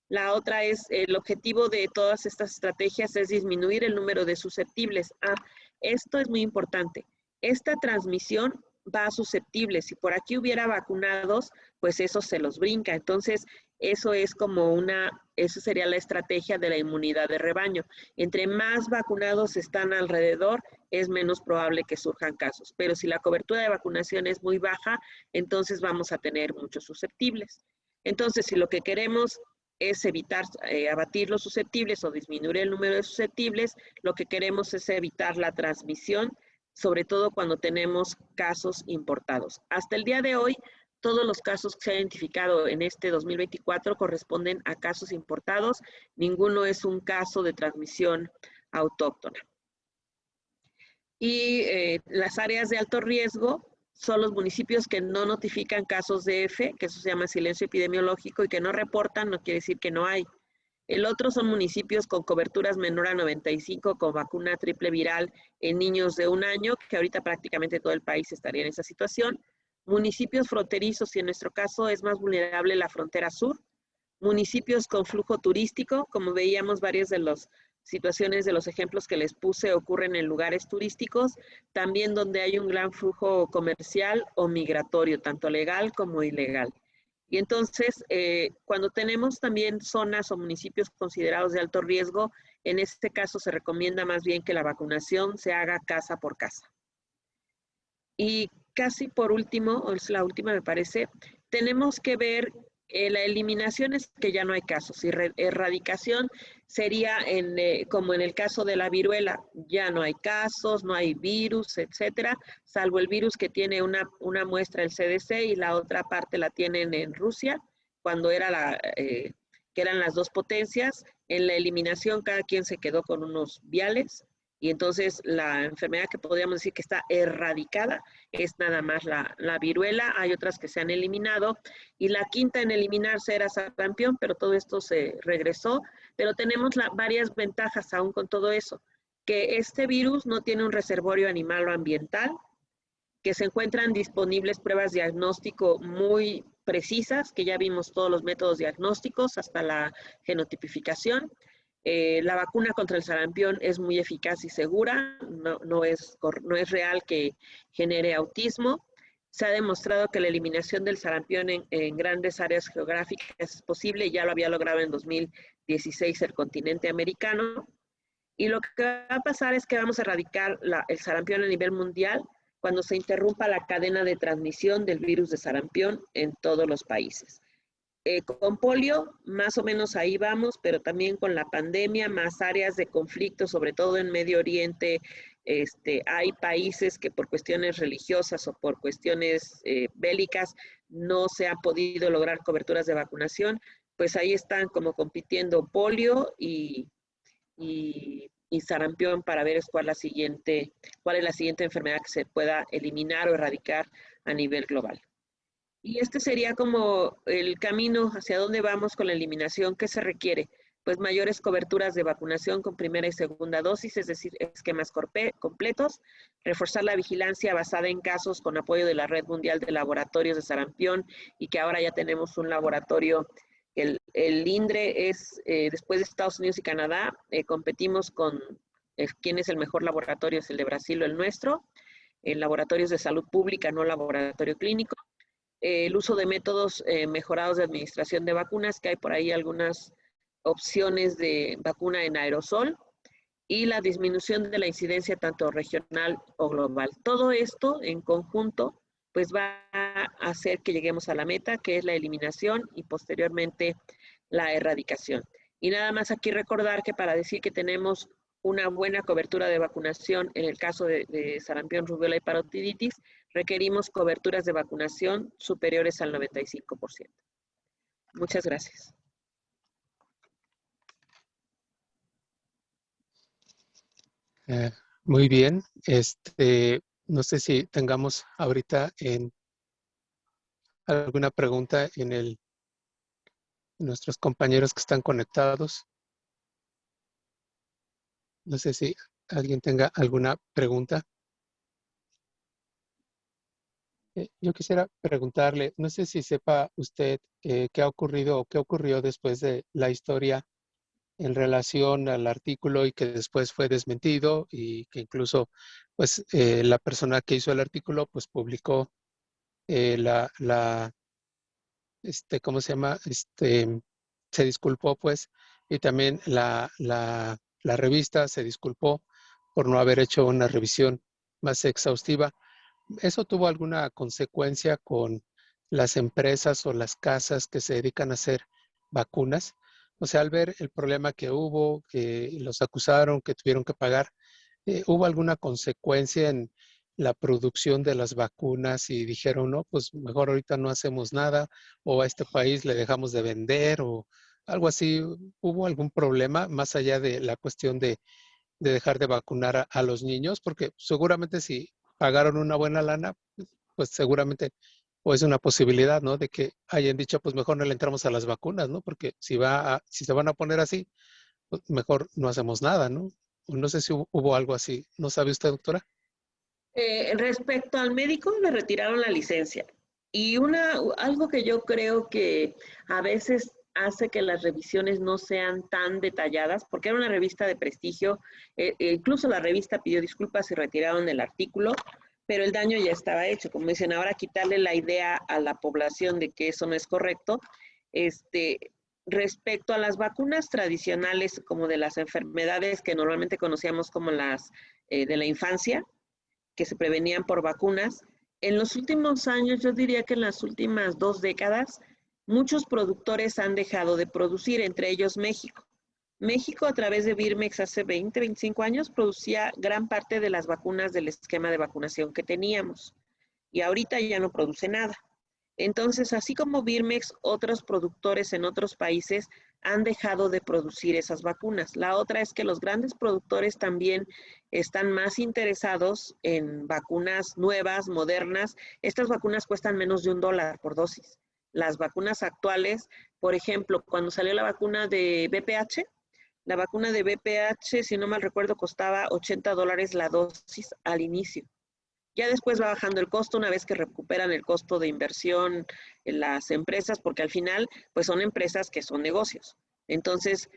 La otra es, el objetivo de todas estas estrategias es disminuir el número de susceptibles. Esto es muy importante. Esta transmisión va a susceptibles. Si por aquí hubiera vacunados, pues eso se los brinca. Entonces, eso es como eso sería la estrategia de la inmunidad de rebaño. Entre más vacunados están alrededor, es menos probable que surjan casos. Pero si la cobertura de vacunación es muy baja, entonces vamos a tener muchos susceptibles. Entonces, si lo que queremos es evitar abatir los susceptibles o disminuir el número de susceptibles, lo que queremos es evitar la transmisión, sobre todo cuando tenemos casos importados. Hasta el día de hoy, todos los casos que se han identificado en este 2024 corresponden a casos importados, ninguno es un caso de transmisión autóctona. Y las áreas de alto riesgo son los municipios que no notifican casos de F, que eso se llama silencio epidemiológico, y que no reportan, no quiere decir que no hay. El otro son municipios con coberturas menor a 95 con vacuna triple viral en niños de 1 año, que ahorita prácticamente todo el país estaría en esa situación. Municipios fronterizos, y en nuestro caso es más vulnerable la frontera sur. Municipios con flujo turístico, como veíamos varias de las situaciones de los ejemplos que les puse ocurren en lugares turísticos, también donde hay un gran flujo comercial o migratorio, tanto legal como ilegal. Y entonces, cuando tenemos también zonas o municipios considerados de alto riesgo, en este caso se recomienda más bien que la vacunación se haga casa por casa. Y casi por último, o es la última me parece, tenemos que ver la eliminación es que ya no hay casos, y erradicación sería como en el caso de la viruela, ya no hay casos, no hay virus, etcétera, salvo el virus que tiene una muestra el CDC y la otra parte la tienen en Rusia, cuando era que eran las dos potencias. En la eliminación cada quien se quedó con unos viales, y entonces la enfermedad que podríamos decir que está erradicada es nada más la viruela. Hay otras que se han eliminado, y la quinta en eliminarse era sarampión, pero todo esto se regresó. Pero tenemos varias ventajas aún con todo eso, que este virus no tiene un reservorio animal o ambiental, que se encuentran disponibles pruebas diagnóstico muy precisas, que ya vimos todos los métodos diagnósticos hasta la genotipificación. La vacuna contra el sarampión es muy eficaz y segura, no es real que genere autismo. Se ha demostrado que la eliminación del sarampión en grandes áreas geográficas es posible, ya lo había logrado en 2016 el continente americano. Y lo que va a pasar es que vamos a erradicar el sarampión a nivel mundial cuando se interrumpa la cadena de transmisión del virus de sarampión en todos los países. Con polio, más o menos ahí vamos, pero también con la pandemia, más áreas de conflicto, sobre todo en Medio Oriente. Hay países que por cuestiones religiosas o por cuestiones bélicas no se ha podido lograr coberturas de vacunación, pues ahí están como compitiendo polio y sarampión para ver cuál es la siguiente enfermedad que se pueda eliminar o erradicar a nivel global. Y este sería como el camino hacia dónde vamos con la eliminación. ¿Qué se requiere? Pues mayores coberturas de vacunación con primera y segunda dosis, es decir, esquemas completos, reforzar la vigilancia basada en casos con apoyo de la Red Mundial de Laboratorios de Sarampión, y que ahora ya tenemos un laboratorio, el INDRE es, después de Estados Unidos y Canadá, competimos con quién es el mejor laboratorio, es el de Brasil o el nuestro, laboratorios de salud pública, no laboratorio clínico. El uso de métodos mejorados de administración de vacunas, que hay por ahí algunas opciones de vacuna en aerosol, y la disminución de la incidencia tanto regional o global. Todo esto en conjunto pues va a hacer que lleguemos a la meta, que es la eliminación y posteriormente la erradicación. Y nada más aquí recordar que para decir que tenemos una buena cobertura de vacunación en el caso de sarampión, rubiola y parotiditis, requerimos coberturas de vacunación superiores al 95%. Muchas gracias. Muy bien. No sé si tengamos ahorita alguna pregunta en nuestros compañeros que están conectados. No sé si alguien tenga alguna pregunta. Yo quisiera preguntarle, no sé si sepa usted qué ha ocurrido o qué ocurrió después de la historia en relación al artículo y que después fue desmentido, y que incluso pues la persona que hizo el artículo pues publicó ¿cómo se llama? Se disculpó pues, y también la revista se disculpó por no haber hecho una revisión más exhaustiva. ¿Eso tuvo alguna consecuencia con las empresas o las casas que se dedican a hacer vacunas? O sea, al ver el problema que hubo, que los acusaron, que tuvieron que pagar, ¿hubo alguna consecuencia en la producción de las vacunas y dijeron, no, pues mejor ahorita no hacemos nada, o a este país le dejamos de vender o algo así? ¿Hubo algún problema más allá de la cuestión de dejar de vacunar a los niños? Porque seguramente si pagaron una buena lana, pues seguramente o es una posibilidad, ¿no? De que hayan dicho, pues mejor no le entramos a las vacunas, ¿no? Porque si se van a poner así, pues mejor no hacemos nada, ¿no? No sé si hubo algo así. ¿No sabe usted, doctora? Respecto al médico, le retiraron la licencia. Y algo que yo creo que a veces hace que las revisiones no sean tan detalladas, porque era una revista de prestigio, incluso la revista pidió disculpas y retiraron el artículo, pero el daño ya estaba hecho. Como dicen, ahora quitarle la idea a la población de que eso no es correcto. Respecto a las vacunas tradicionales, como de las enfermedades que normalmente conocíamos como las de la infancia, que se prevenían por vacunas, en los últimos años, yo diría que en las últimas 2 décadas, muchos productores han dejado de producir, entre ellos México. México, a través de Birmex, hace 20, 25 años, producía gran parte de las vacunas del esquema de vacunación que teníamos. Y ahorita ya no produce nada. Entonces, así como Birmex, otros productores en otros países han dejado de producir esas vacunas. La otra es que los grandes productores también están más interesados en vacunas nuevas, modernas. Estas vacunas cuestan menos de $1 por dosis. Las vacunas actuales, por ejemplo, cuando salió la vacuna de VPH, la vacuna de VPH, si no mal recuerdo, costaba $80 la dosis al inicio. Ya después va bajando el costo una vez que recuperan el costo de inversión en las empresas, porque al final, pues son empresas que son negocios. Entonces,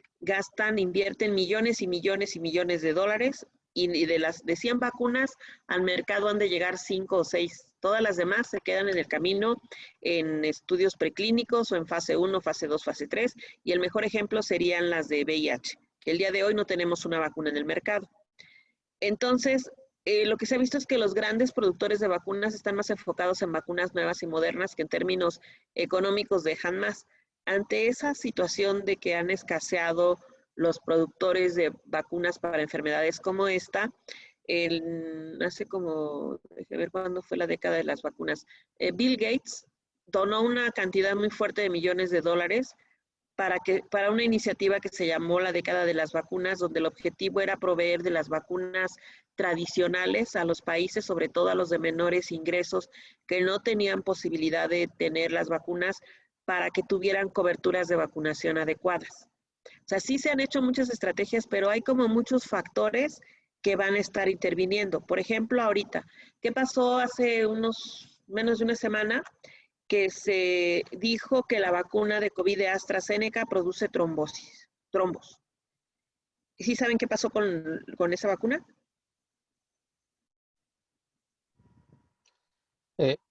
invierten millones y millones y millones de dólares, y de 100 vacunas al mercado han de llegar 5 o 6. Todas las demás se quedan en el camino en estudios preclínicos o en fase 1, fase 2, fase 3, y el mejor ejemplo serían las de VIH, que el día de hoy no tenemos una vacuna en el mercado. Entonces, lo que se ha visto es que los grandes productores de vacunas están más enfocados en vacunas nuevas y modernas, que en términos económicos dejan más. ante esa situación de que han escaseado los productores de vacunas para enfermedades como esta, hace como, déjame ver cuándo fue la década de las vacunas, Bill Gates donó una cantidad muy fuerte de millones de dólares para una iniciativa que se llamó la década de las vacunas, donde el objetivo era proveer de las vacunas tradicionales a los países, sobre todo a los de menores ingresos, que no tenían posibilidad de tener las vacunas para que tuvieran coberturas de vacunación adecuadas. O sea, sí se han hecho muchas estrategias, pero hay como muchos factores que van a estar interviniendo. Por ejemplo, ahorita, ¿qué pasó hace menos de una semana? Que se dijo que la vacuna de COVID de AstraZeneca produce trombos. ¿Sí saben qué pasó con esa vacuna?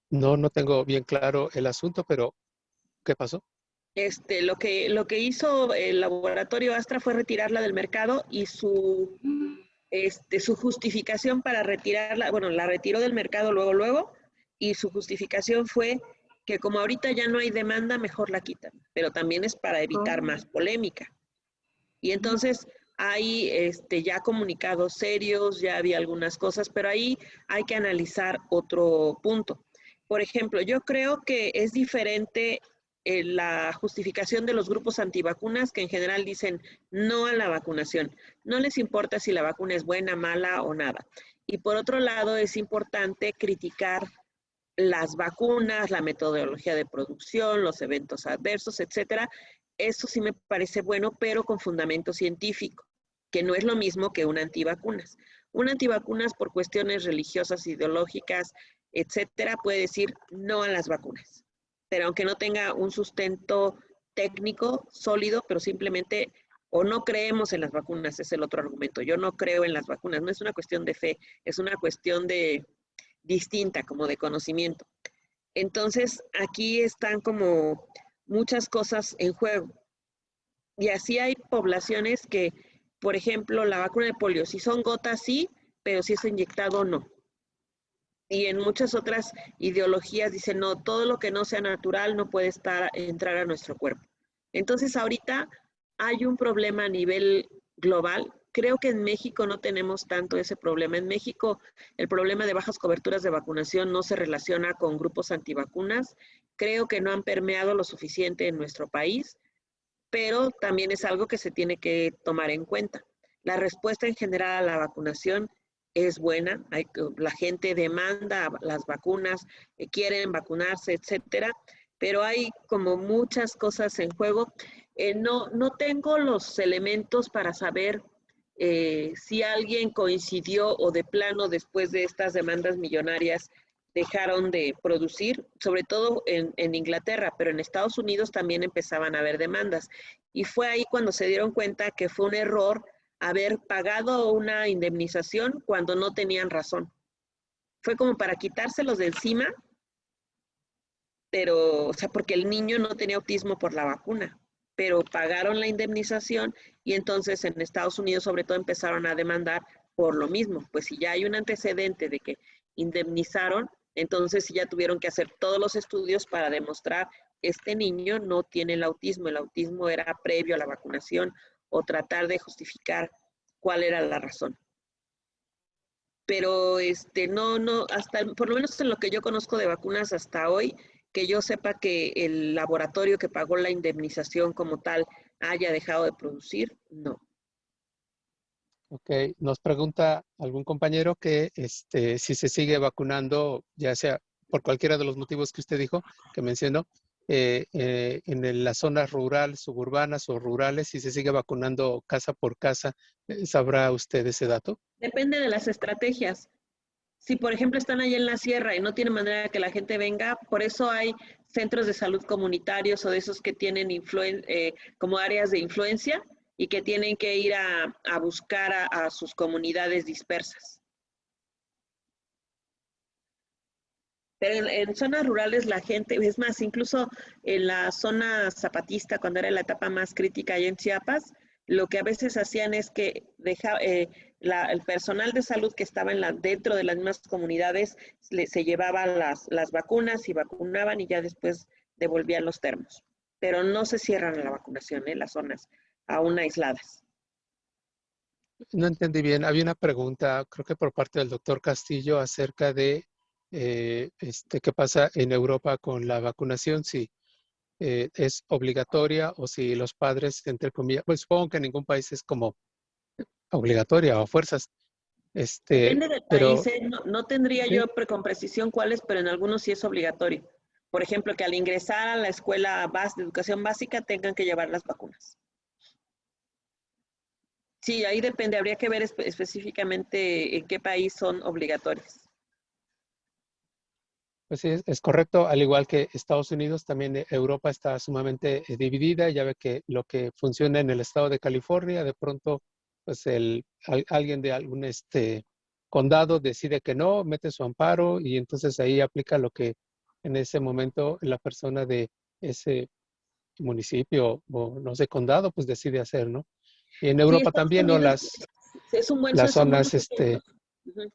No tengo bien claro el asunto, pero ¿qué pasó? Lo que hizo el laboratorio Astra fue retirarla del mercado y su justificación para retirarla, bueno, la retiró del mercado luego, y su justificación fue que como ahorita ya no hay demanda, mejor la quitan, pero también es para evitar más polémica. Y entonces hay ya comunicados serios, ya había algunas cosas, pero ahí hay que analizar otro punto. Por ejemplo, yo creo que es diferente la justificación de los grupos antivacunas que en general dicen no a la vacunación. No les importa si la vacuna es buena, mala o nada. Y por otro lado, es importante criticar las vacunas, la metodología de producción, los eventos adversos, etcétera. Eso sí me parece bueno, pero con fundamento científico, que no es lo mismo que un antivacunas. Un antivacunas por cuestiones religiosas, ideológicas, etcétera, puede decir no a las vacunas. Pero aunque no tenga un sustento técnico sólido, pero simplemente o no creemos en las vacunas, es el otro argumento. Yo no creo en las vacunas, no es una cuestión de fe, es una cuestión de distinta, como de conocimiento. Entonces, aquí están como muchas cosas en juego. Y así hay poblaciones que, por ejemplo, la vacuna de polio, si son gotas, sí, pero si es inyectado, no. Y en muchas otras ideologías dicen, no, todo lo que no sea natural no puede entrar a nuestro cuerpo. Entonces, ahorita hay un problema a nivel global. Creo que en México no tenemos tanto ese problema. En México, el problema de bajas coberturas de vacunación no se relaciona con grupos antivacunas. Creo que no han permeado lo suficiente en nuestro país, pero también es algo que se tiene que tomar en cuenta. La respuesta en general a la vacunación es buena. La gente demanda las vacunas, quieren vacunarse, etcétera, pero hay como muchas cosas en juego. No tengo los elementos para saber si alguien coincidió o de plano después de estas demandas millonarias dejaron de producir, sobre todo en Inglaterra, pero en Estados Unidos también empezaban a haber demandas. Y fue ahí cuando se dieron cuenta que fue un error haber pagado una indemnización cuando no tenían razón. Fue como para quitárselos de encima, pero, o sea, porque el niño no tenía autismo por la vacuna, pero pagaron la indemnización y entonces en Estados Unidos sobre todo empezaron a demandar por lo mismo. Pues si ya hay un antecedente de que indemnizaron, entonces ya tuvieron que hacer todos los estudios para demostrar que este niño no tiene el autismo era previo a la vacunación o tratar de justificar cuál era la razón. Pero hasta por lo menos en lo que yo conozco de vacunas hasta hoy, que yo sepa que el laboratorio que pagó la indemnización como tal haya dejado de producir, no. Ok, nos pregunta algún compañero que si se sigue vacunando, ya sea por cualquiera de los motivos que usted dijo, que mencionó, en las zonas rurales, suburbanas o rurales, si se sigue vacunando casa por casa, ¿sabrá usted ese dato? Depende de las estrategias. Si, por ejemplo, están allá en la sierra y no tienen manera de que la gente venga, por eso hay centros de salud comunitarios o de esos que tienen como áreas de influencia y que tienen que ir a buscar a sus comunidades dispersas. Pero en zonas rurales la gente, es más, incluso en la zona zapatista, cuando era la etapa más crítica allá en Chiapas, lo que a veces hacían es que el personal de salud que estaba dentro de las mismas comunidades se llevaba las vacunas y vacunaban y ya después devolvían los termos. pero no se cierran a la vacunación, las zonas aún aisladas. No entendí bien. Había una pregunta, creo que por parte del doctor Castillo, acerca de qué pasa en Europa con la vacunación, si es obligatoria o si los padres, entre comillas, pues supongo que en ningún país es como obligatoria o a fuerzas. Depende del país, Pero no tendría sí, yo con precisión cuáles, pero en algunos sí es obligatorio. Por ejemplo, que al ingresar a la escuela de educación básica tengan que llevar las vacunas. Sí, ahí depende, habría que ver específicamente en qué país son obligatorias. pues sí, es correcto. Al igual que Estados Unidos, también Europa está sumamente dividida. Ya ve que lo que funciona en el estado de California, de pronto, pues alguien de algún condado decide que no, mete su amparo y entonces ahí aplica lo que en ese momento la persona de ese municipio o no sé, condado, pues decide hacer, ¿no? Y en Sí, Europa Estados también, ¿no? Unidos Las son buenos zonas, ejemplos. Ujú.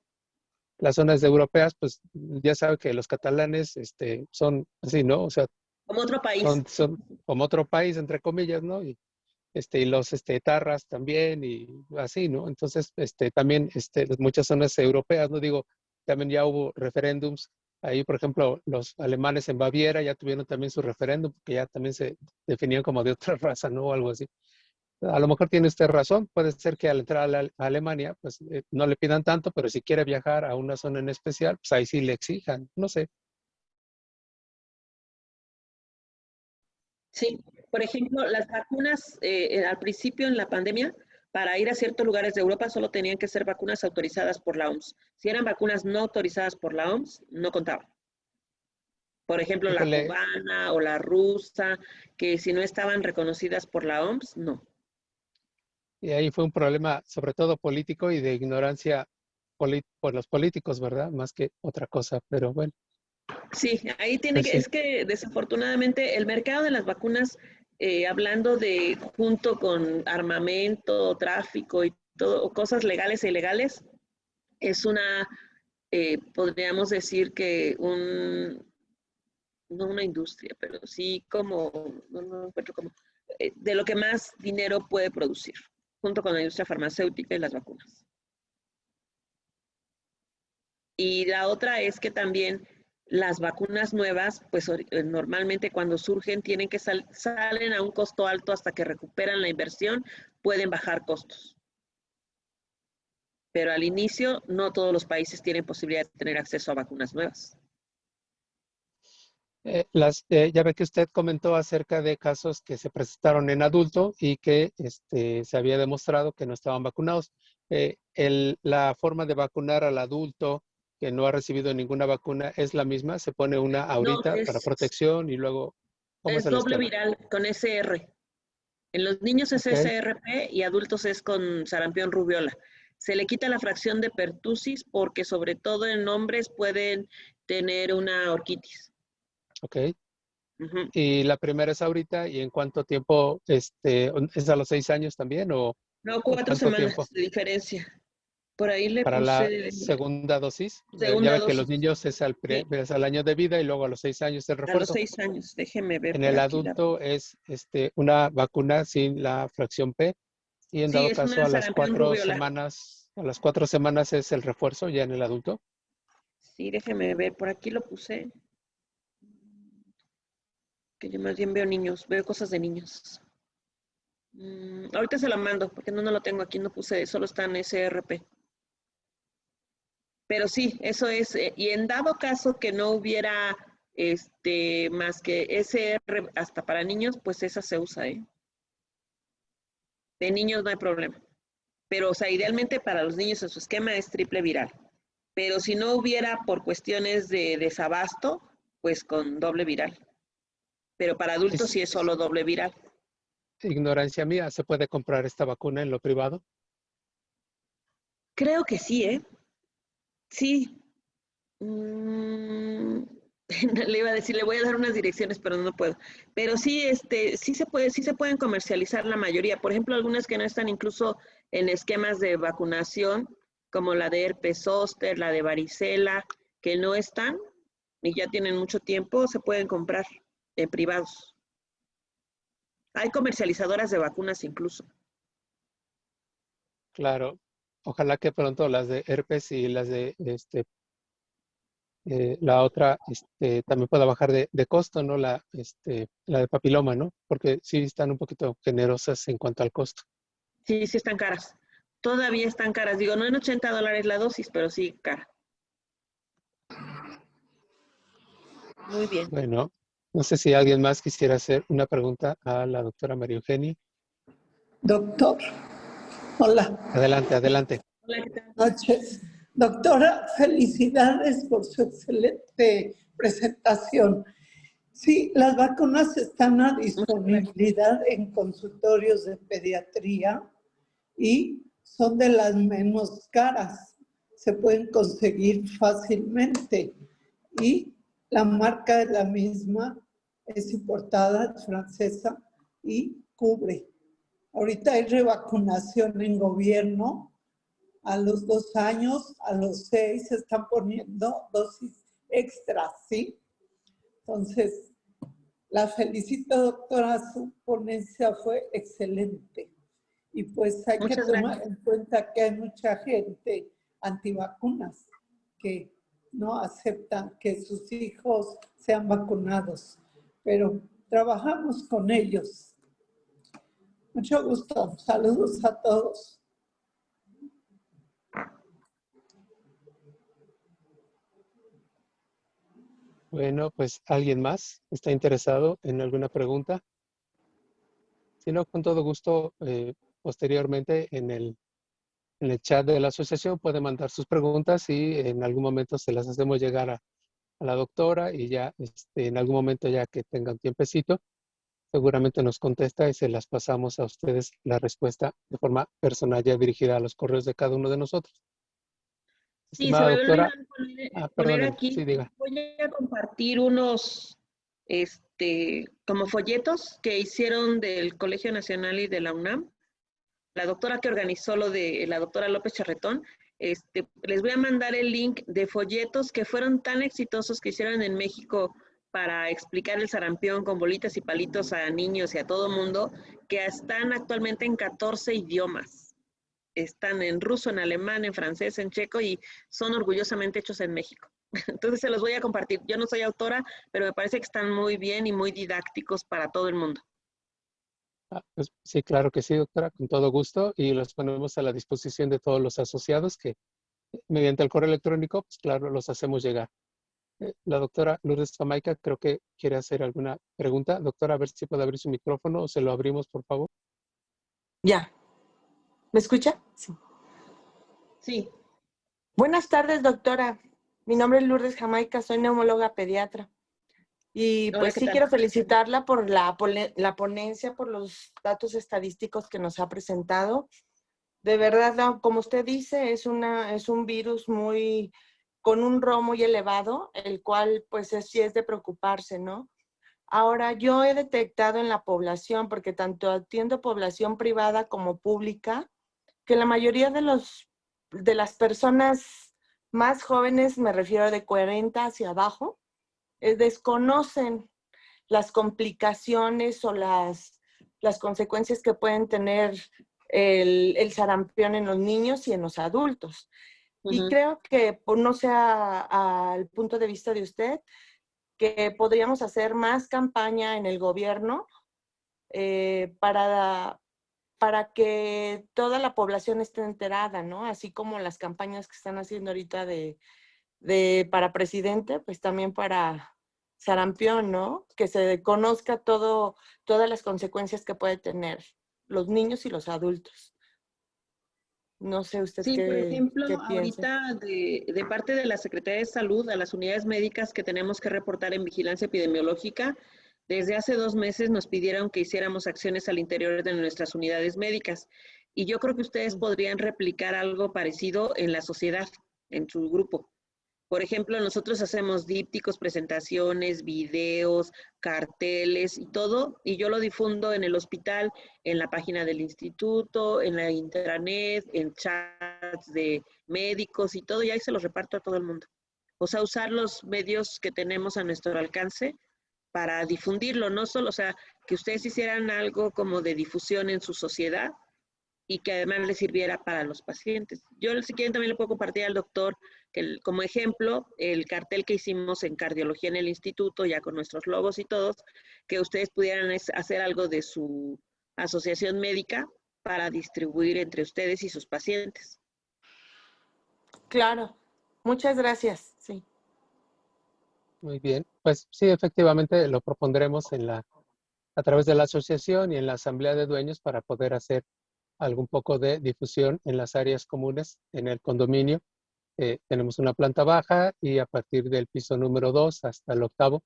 las zonas europeas, pues ya sabe que los catalanes, son así, ¿no? O sea, Como otro país. son como otro país, entre comillas, ¿no? Y los, etarras también y así, ¿no? Entonces, también, muchas zonas europeas, ¿no? Digo, también ya hubo referéndums. Ahí, por ejemplo, los alemanes en Baviera ya tuvieron también su referéndum, porque ya también se definían como de otra raza, ¿no? O algo así. A lo mejor tiene usted razón, puede ser que al entrar a Alemania, pues no le pidan tanto, pero si quiere viajar a una zona en especial, pues ahí sí le exijan, no sé. Sí, por ejemplo, las vacunas al principio en la pandemia, para ir a ciertos lugares de Europa solo tenían que ser vacunas autorizadas por la OMS. Si eran vacunas no autorizadas por la OMS, no contaban. Por ejemplo, la Híjole, cubana o la rusa, que si no estaban reconocidas por la OMS, no. y ahí fue un problema sobre todo político y de ignorancia por los políticos, ¿verdad? Más que otra cosa, pero bueno, Sí, ahí pues sí. es que desafortunadamente el mercado de las vacunas, hablando de junto con armamento, tráfico y todo, cosas legales e ilegales, es una, podríamos decir que no una industria, pero sí como, no encuentro como, de lo que más dinero puede producir, junto con la industria farmacéutica y las vacunas. Y la otra es que también las vacunas nuevas, pues normalmente cuando surgen tienen que salen a un costo alto hasta que recuperan la inversión, pueden bajar costos. Pero al inicio no todos los países tienen posibilidad de tener acceso a vacunas nuevas. Ya ve que usted comentó acerca de casos que se presentaron en adulto y que se había demostrado que no estaban vacunados. La forma de vacunar al adulto que no ha recibido ninguna vacuna es la misma. Se pone una No, ahorita para protección y luego, ¿cómo es es el doble esquema? viral con SR. En los niños es Ok. SRP y adultos es con sarampión rubiola. Se le quita la fracción de pertusis porque sobre todo en hombres pueden tener una orquitis. Ok. Ujú. Y la primera es ahorita y en cuánto tiempo, ¿es a los 6 años también No, o 4 semanas cuánto tiempo? de diferencia. Por ahí le Para la puse segunda dosis. Ya segunda ve que los dosis. niños Sí, es al año de vida y luego a los 6 años el a los refuerzo. 6 años. Déjeme ver En por el aquí la. adulto es una vacuna sin la fracción P y en Sí, dado es caso una sarampión rubiola. a las 4 semanas es el refuerzo ya en el adulto. Sí, déjeme ver, por aquí lo puse. Que yo más bien veo niños, veo cosas de niños. Ahorita se lo mando, porque no lo tengo aquí, no puse, solo está en SRP. Pero sí, eso es, y en dado caso que no hubiera más que SR hasta para niños, pues esa se usa, ¿eh? De niños no hay problema. Pero, o sea, idealmente para los niños en su esquema es triple viral. Pero si no hubiera por cuestiones de desabasto, pues con doble viral. Pero para adultos Es sí es solo doble viral. ignorancia mía, ¿se puede comprar esta vacuna en lo privado? Creo que sí, ¿eh? Sí. Mm, le iba a decir, le voy a dar unas direcciones, pero no puedo. Pero sí, sí se pueden comercializar la mayoría. Por ejemplo, algunas que no están incluso en esquemas de vacunación, como la de herpes zóster, la de varicela, que no están y ya tienen mucho tiempo, se pueden comprar en privados. Hay comercializadoras de vacunas incluso. Claro. Ojalá que pronto las de herpes y las de la otra también pueda bajar de costo, ¿no? La de papiloma, ¿no? Porque sí están un poquito generosas en cuanto al costo. Sí, sí están caras. Todavía están caras. Digo, no en $80 la dosis, pero sí cara. Muy bien. Bueno, no sé si alguien más quisiera hacer una pregunta a la doctora María Eugenia. Doctor, hola, Adelante, adelante. Hola, ¿qué tal? noches. Doctora, felicidades por su excelente presentación. Sí, las vacunas están a disponibilidad en consultorios de pediatría y son de las menos caras. Se pueden conseguir fácilmente y la marca es la misma, es importada, es francesa y cubre. Ahorita hay revacunación en gobierno. A los 2 años, a los 6 se están poniendo dosis extras, ¿sí? Entonces, la felicito, doctora, su ponencia fue excelente. Y pues hay que Muchas tomar gracias. en cuenta que hay mucha gente antivacunas que no aceptan que sus hijos sean vacunados, pero trabajamos con ellos. Mucho gusto. Saludos a todos. Bueno, pues ¿alguien más está interesado en alguna pregunta? Si no, con todo gusto, posteriormente en el chat de la asociación puede mandar sus preguntas y en algún momento se las hacemos llegar a la doctora y ya en algún momento ya que tenga un tiempecito, seguramente nos contesta y se las pasamos a ustedes la respuesta de forma personal ya dirigida a los correos de cada uno de nosotros. Sí, se Estimada me había doctora, olvidado poner perdóneme, aquí, sí, diga. voy a compartir unos, como folletos que hicieron del Colegio Nacional y de la UNAM. La doctora que organizó lo de la doctora López Charretón, les voy a mandar el link de folletos que fueron tan exitosos que hicieron en México para explicar el sarampión con bolitas y palitos a niños y a todo mundo, que están actualmente en 14 idiomas. Están en ruso, en alemán, en francés, en checo y son orgullosamente hechos en México. Entonces se los voy a compartir. Yo no soy autora, pero me parece que están muy bien y muy didácticos para todo el mundo. Pues, sí, claro que sí, doctora, con todo gusto y los ponemos a la disposición de todos los asociados que mediante el correo electrónico, pues claro, los hacemos llegar. La doctora Lourdes Jamaica creo que quiere hacer alguna pregunta. Doctora, a ver si puede abrir su micrófono o se lo abrimos, por favor. Ya. ¿Me escucha? Sí. Sí. Buenas tardes, doctora. Mi nombre es Lourdes Jamaica, soy neumóloga pediatra. Y Hola, pues ¿qué sí tal? quiero felicitarla por la ponencia, por los datos estadísticos que nos ha presentado. De verdad, como usted dice, es un virus con un RO muy elevado, el cual pues sí es de preocuparse, ¿no? Ahora, yo he detectado en la población, porque tanto atiendo población privada como pública, que la mayoría de las personas más jóvenes, me refiero de 40 hacia abajo, desconocen las complicaciones o las consecuencias que pueden tener el sarampión en los niños y en los adultos. Y creo que, no sé al punto de vista de usted, que podríamos hacer más campaña en el gobierno para que toda la población esté enterada, ¿no? Así como las campañas que están haciendo ahorita para presidente, pues también para sarampión, ¿no? Que se conozca todas las consecuencias que puede tener los niños y los adultos. No sé usted Sí, por ejemplo, qué piensa. ahorita de parte de la Secretaría de Salud, a las unidades médicas que tenemos que reportar en vigilancia epidemiológica, desde hace 2 meses nos pidieron que hiciéramos acciones al interior de nuestras unidades médicas. Y yo creo que ustedes podrían replicar algo parecido en la sociedad, en su grupo. Por ejemplo, nosotros hacemos dípticos, presentaciones, videos, carteles y todo, y yo lo difundo en el hospital, en la página del instituto, en la intranet, en chats de médicos y todo, y ahí se los reparto a todo el mundo. O sea, usar los medios que tenemos a nuestro alcance para difundirlo, no solo, o sea, que ustedes hicieran algo como de difusión en su sociedad y que además les sirviera para los pacientes. Yo, si quieren, también le puedo compartir al doctor, que como ejemplo, el cartel que hicimos en cardiología en el instituto, ya con nuestros logos y todos, que ustedes pudieran hacer algo de su asociación médica para distribuir entre ustedes y sus pacientes. Claro. Muchas gracias. Sí. Muy bien. Pues sí, efectivamente lo propondremos a través de la asociación y en la asamblea de dueños para poder hacer algún poco de difusión en las áreas comunes en el condominio. Tenemos una planta baja y a partir del piso número 2 hasta el 8º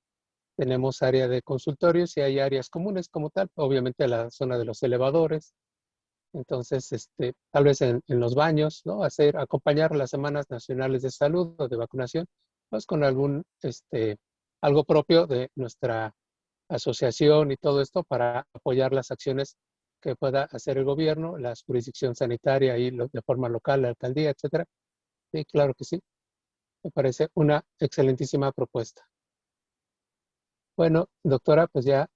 tenemos área de consultorios y hay áreas comunes como tal, obviamente la zona de los elevadores. Entonces, tal vez en los baños, ¿no? Acompañar las semanas nacionales de salud o de vacunación, pues con algo propio de nuestra asociación y todo esto para apoyar las acciones que pueda hacer el gobierno, la jurisdicción sanitaria y de forma local, la alcaldía, etcétera. Sí, claro que sí. Me parece una excelentísima propuesta. Bueno, doctora, pues ya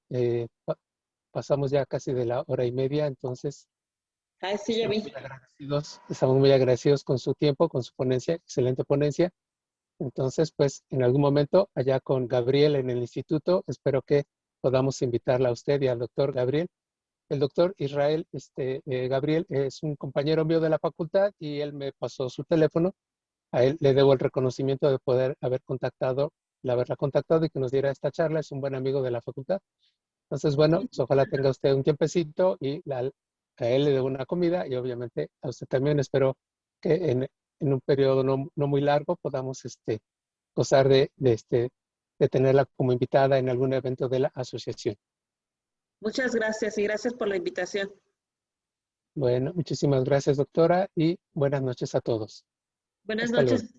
pasamos ya casi de la hora y media, entonces Ah, sí, ya vi. estamos muy agradecidos con su tiempo, con su ponencia, excelente ponencia. Entonces, pues en algún momento allá con Gabriel en el instituto, espero que podamos invitarla a usted y al doctor Gabriel. El doctor Israel, Gabriel es un compañero mío de la facultad y él me pasó su teléfono. A él le debo el reconocimiento de poder haberla contactado y que nos diera esta charla. Es un buen amigo de la facultad. Entonces, bueno, pues ojalá tenga usted un tiempecito y a él le debo una comida y obviamente a usted también. Espero que en un periodo no muy largo podamos gozar de tenerla como invitada en algún evento de la asociación. Muchas gracias y gracias por la invitación. Bueno, muchísimas gracias, doctora, y buenas noches a todos. Buenas Hasta luego. noches.